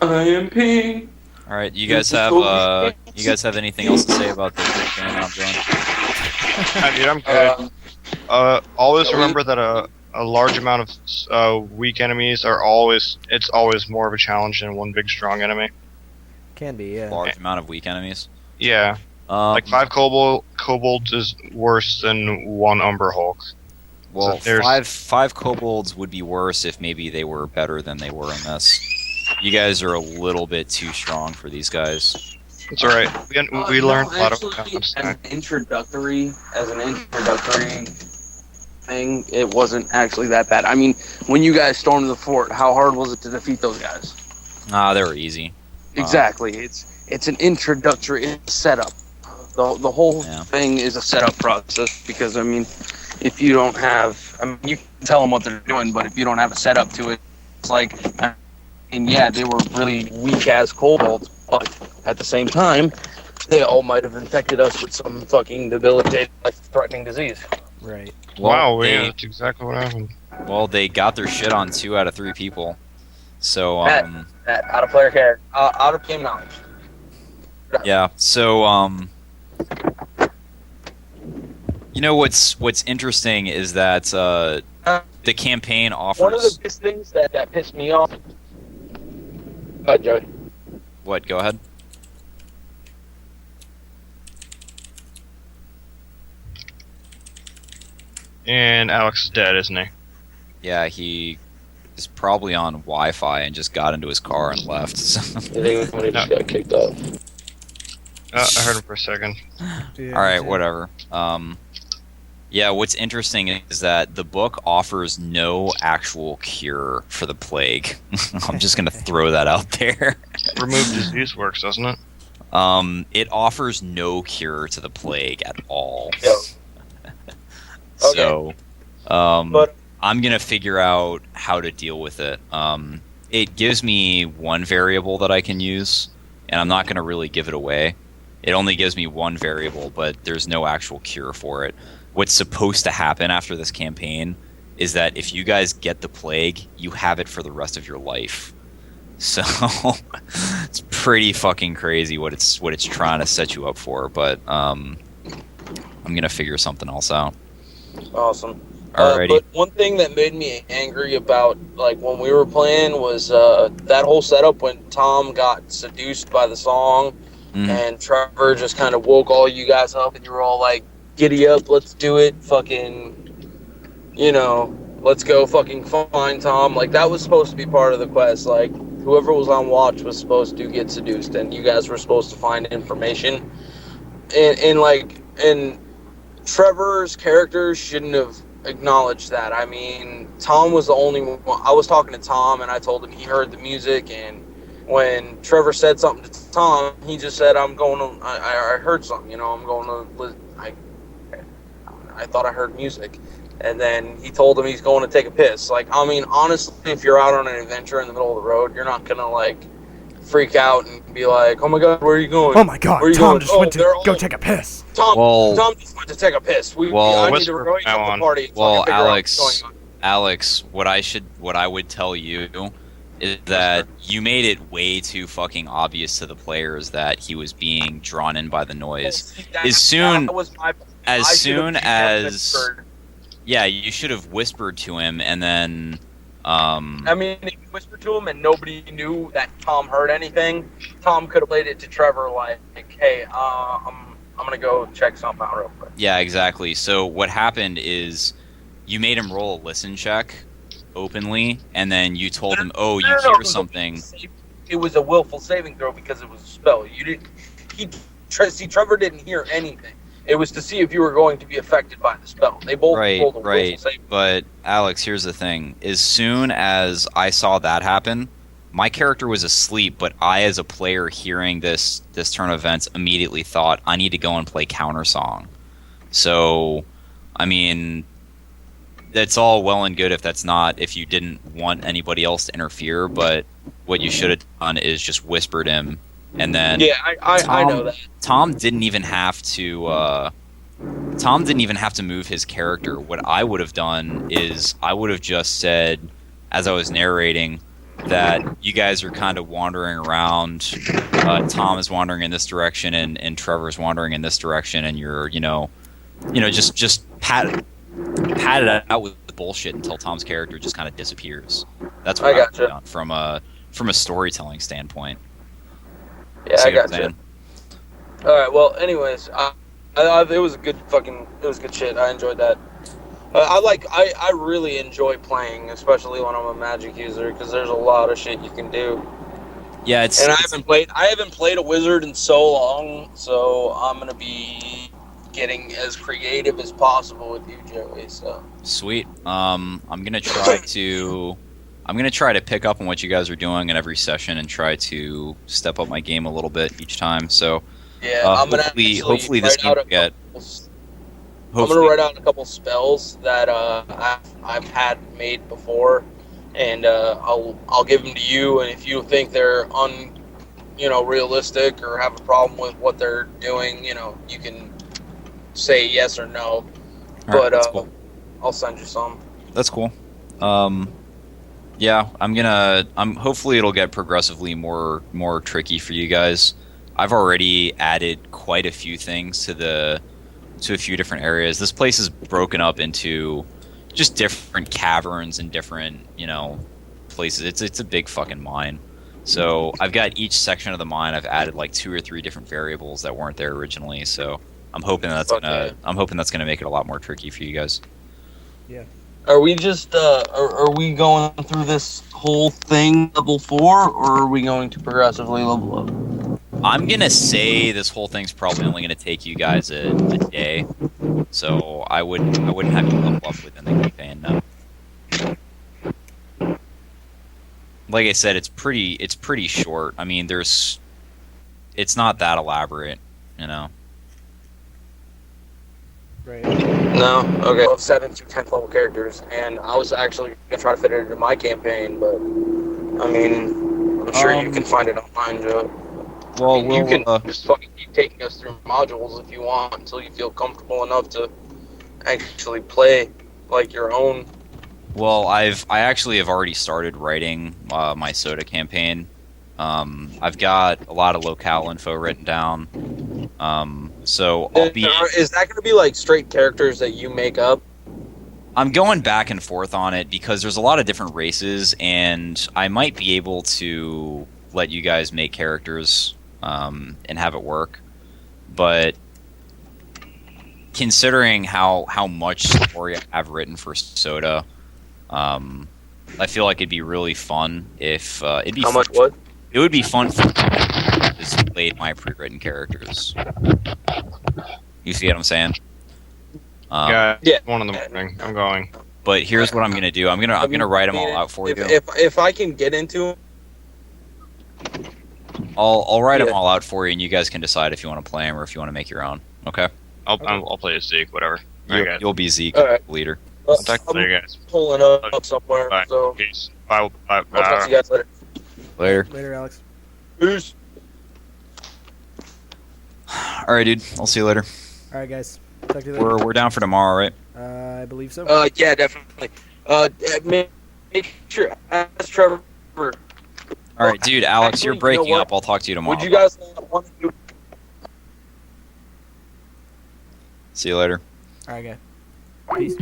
I am ping. All right, you guys have anything else to say about the campaign that I'm doing? I mean, I'm good. Always remember that a large amount of weak enemies are always more of a challenge than one big strong enemy. Can be, yeah. Large amount of weak enemies. Yeah, like 5 kobolds is worse than 1 Umber Hulk. Well, So there's- five kobolds would be worse if maybe they were better than they were in this. You guys are a little bit too strong for these guys. It's alright. We learned a lot of actually, concepts. as an introductory thing, it wasn't actually that bad. I mean, when you guys stormed the fort, how hard was it to defeat those guys? They were easy. Exactly. It's an introductory setup. The whole Yeah. thing is a setup process because I mean, if you don't have, I mean, you can tell them what they're doing, but if you don't have a setup to it, it's like, and yeah, they were really weak as kobolds, but at the same time, they all might have infected us with some fucking debilitating, life-threatening disease. Right. Wow, they, yeah, that's exactly what happened. well, they got their shit on 2 out of 3 people. So, Out of player character, out of game knowledge. yeah. So, you know what's interesting is that the campaign offers. One of the biggest things that pissed me off. Go ahead, Joey. What? Go ahead. And Alex is dead, isn't he? Yeah, he is probably on Wi-Fi and just got into his car and left. So. I think somebody just got kicked off. I heard him for a second. Yeah, All right, yeah. whatever. Yeah, what's interesting is that the book offers no actual cure for the plague. I'm just gonna throw that out there. Remove disease works, doesn't it? It offers no cure to the plague at all. Yep. So, But- I'm gonna figure out how to deal with it. It gives me one variable that I can use, and I'm not gonna really give it away. It only gives me one variable, but there's no actual cure for it. What's supposed to happen after this campaign is that if you guys get the plague, you have it for the rest of your life. So it's pretty fucking crazy what it's trying to set you up for, but I'm gonna figure something else out. Awesome. Alrighty. But one thing that made me angry about, like, when we were playing was that whole setup when Tom got seduced by the song Mhm. and Trevor just kind of woke all you guys up and you were all like, giddy up, let's do it, fucking, you know, let's go fucking find Tom. Like, that was supposed to be part of the quest. Like, whoever was on watch was supposed to get seduced and you guys were supposed to find information. And Trevor's character shouldn't have acknowledged that. I mean, Tom was the only one. I was talking to Tom and I told him he heard the music, and when Trevor said something to Tom, he just said, I'm going to, I heard something, I'm going to, I thought I heard music. And then he told him he's going to take a piss. Like, I mean, honestly, if you're out on an adventure in the middle of the road, you're not going to, like, freak out and be like, oh my god, where are you going? Oh my god, Where are you Tom going? just Oh, went to they're all- go take a piss. Tom just went to take a piss. I need to whisper go now to on. the party and Well, fucking figure out Alex, what's going on. Alex, what I would tell you is that you made it way too fucking obvious to the players that he was being drawn in by the noise. As soon as yeah, you should have whispered to him, and then I mean, if you whispered to him and nobody knew that Tom heard anything, Tom could have played it to Trevor like, hey, I'm gonna go check something out real quick. yeah, exactly. So what happened is you made him roll a listen check openly, and then you told him, "Oh, you No, hear it was something." It was a willful saving throw because it was a spell. You didn't. Trevor didn't hear anything. It was to see if you were going to be affected by the spell. They both rolled a willful saving. But Alex, here's the thing: as soon as I saw that happen, my character was asleep. But I, as a player, hearing this turn of events, immediately thought I need to go and play counter song. So, I mean, that's all well and good if you didn't want anybody else to interfere, but what you should have done is just whispered him, and then Yeah, I know that. Tom didn't even have to move his character. What I would have done is I would have just said, as I was narrating, that you guys are kind of wandering around. Tom is wandering in this direction, and Trevor's wandering in this direction, and you're just pat it out with bullshit until Tom's character just kind of disappears. That's what I would have done from a storytelling standpoint. Yeah, See I what I'm got you. saying? All right. Well, anyways, it was good shit. I enjoyed that. I really enjoy playing, especially when I'm a magic user, because there's a lot of shit you can do. Yeah, I haven't played a wizard in so long, so I'm gonna be getting as creative as possible with you, Joey. So sweet. I'm gonna try to pick up on what you guys are doing in every session and try to step up my game a little bit each time. So yeah, I'm gonna hopefully this game will get. I'm gonna write out a couple spells that I've had made before, and I'll give them to you. And if you think they're realistic or have a problem with what they're doing, you can say yes or no. Alright, that's cool. I'll send you some. That's cool. Yeah, hopefully it'll get progressively more tricky for you guys. I've already added quite a few things to a few different areas. This place is broken up into just different caverns and different, places. It's a big fucking mine. So I've got each section of the mine. I've added like 2 or 3 different variables that weren't there originally. So I'm hoping that's gonna make it a lot more tricky for you guys. Yeah. Are we just are we going through this whole thing level 4, or are we going to progressively level up? I'm gonna say this whole thing's probably only gonna take you guys a day, so I wouldn't have you level up within the campaign. No. Like I said, it's pretty short. I mean, it's not that elaborate, Right. No? Okay. I have 7th through 10th level characters, and I was actually going to try to fit it into my campaign, but, I mean, I'm sure you can find it online, Joe. Well, you can just fucking keep taking us through modules if you want until you feel comfortable enough to actually play like your own. Well, I actually have already started writing my Soda campaign. I've got a lot of locale info written down. So I'll be. Is that going to be like straight characters that you make up? I'm going back and forth on it because there's a lot of different races, and I might be able to let you guys make characters and have it work. But considering how much story I've written for Soda, I feel like it'd be really fun if it'd be. How much what? It would be fun for to play my pre-written characters. You see what I'm saying? Yeah. 1 in the morning. I'm going. But here's what I'm gonna do. I'm gonna write them all out for you. If I can get into I'll write them Yeah. all out for you, and you guys can decide if you want to play them or if you want to make your own. Okay. I'll play as Zeke, whatever. Alright, guys. You'll be Zeke, Alright. leader. Well, I'll talk to I'm you guys. pulling up somewhere, Bye. so Peace. Bye. Bye. I'll talk to you guys later. Later. Later, Alex. Peace. All right, dude. I'll see you later. All right, guys. Talk to you later. We're down for tomorrow, right? I believe so. Yeah, definitely. Make sure ask Trevor. All right, dude. Alex, Actually, you're you know breaking what? up. I'll talk to you tomorrow. Would you guys want to do? See you later. All right, guys. Peace.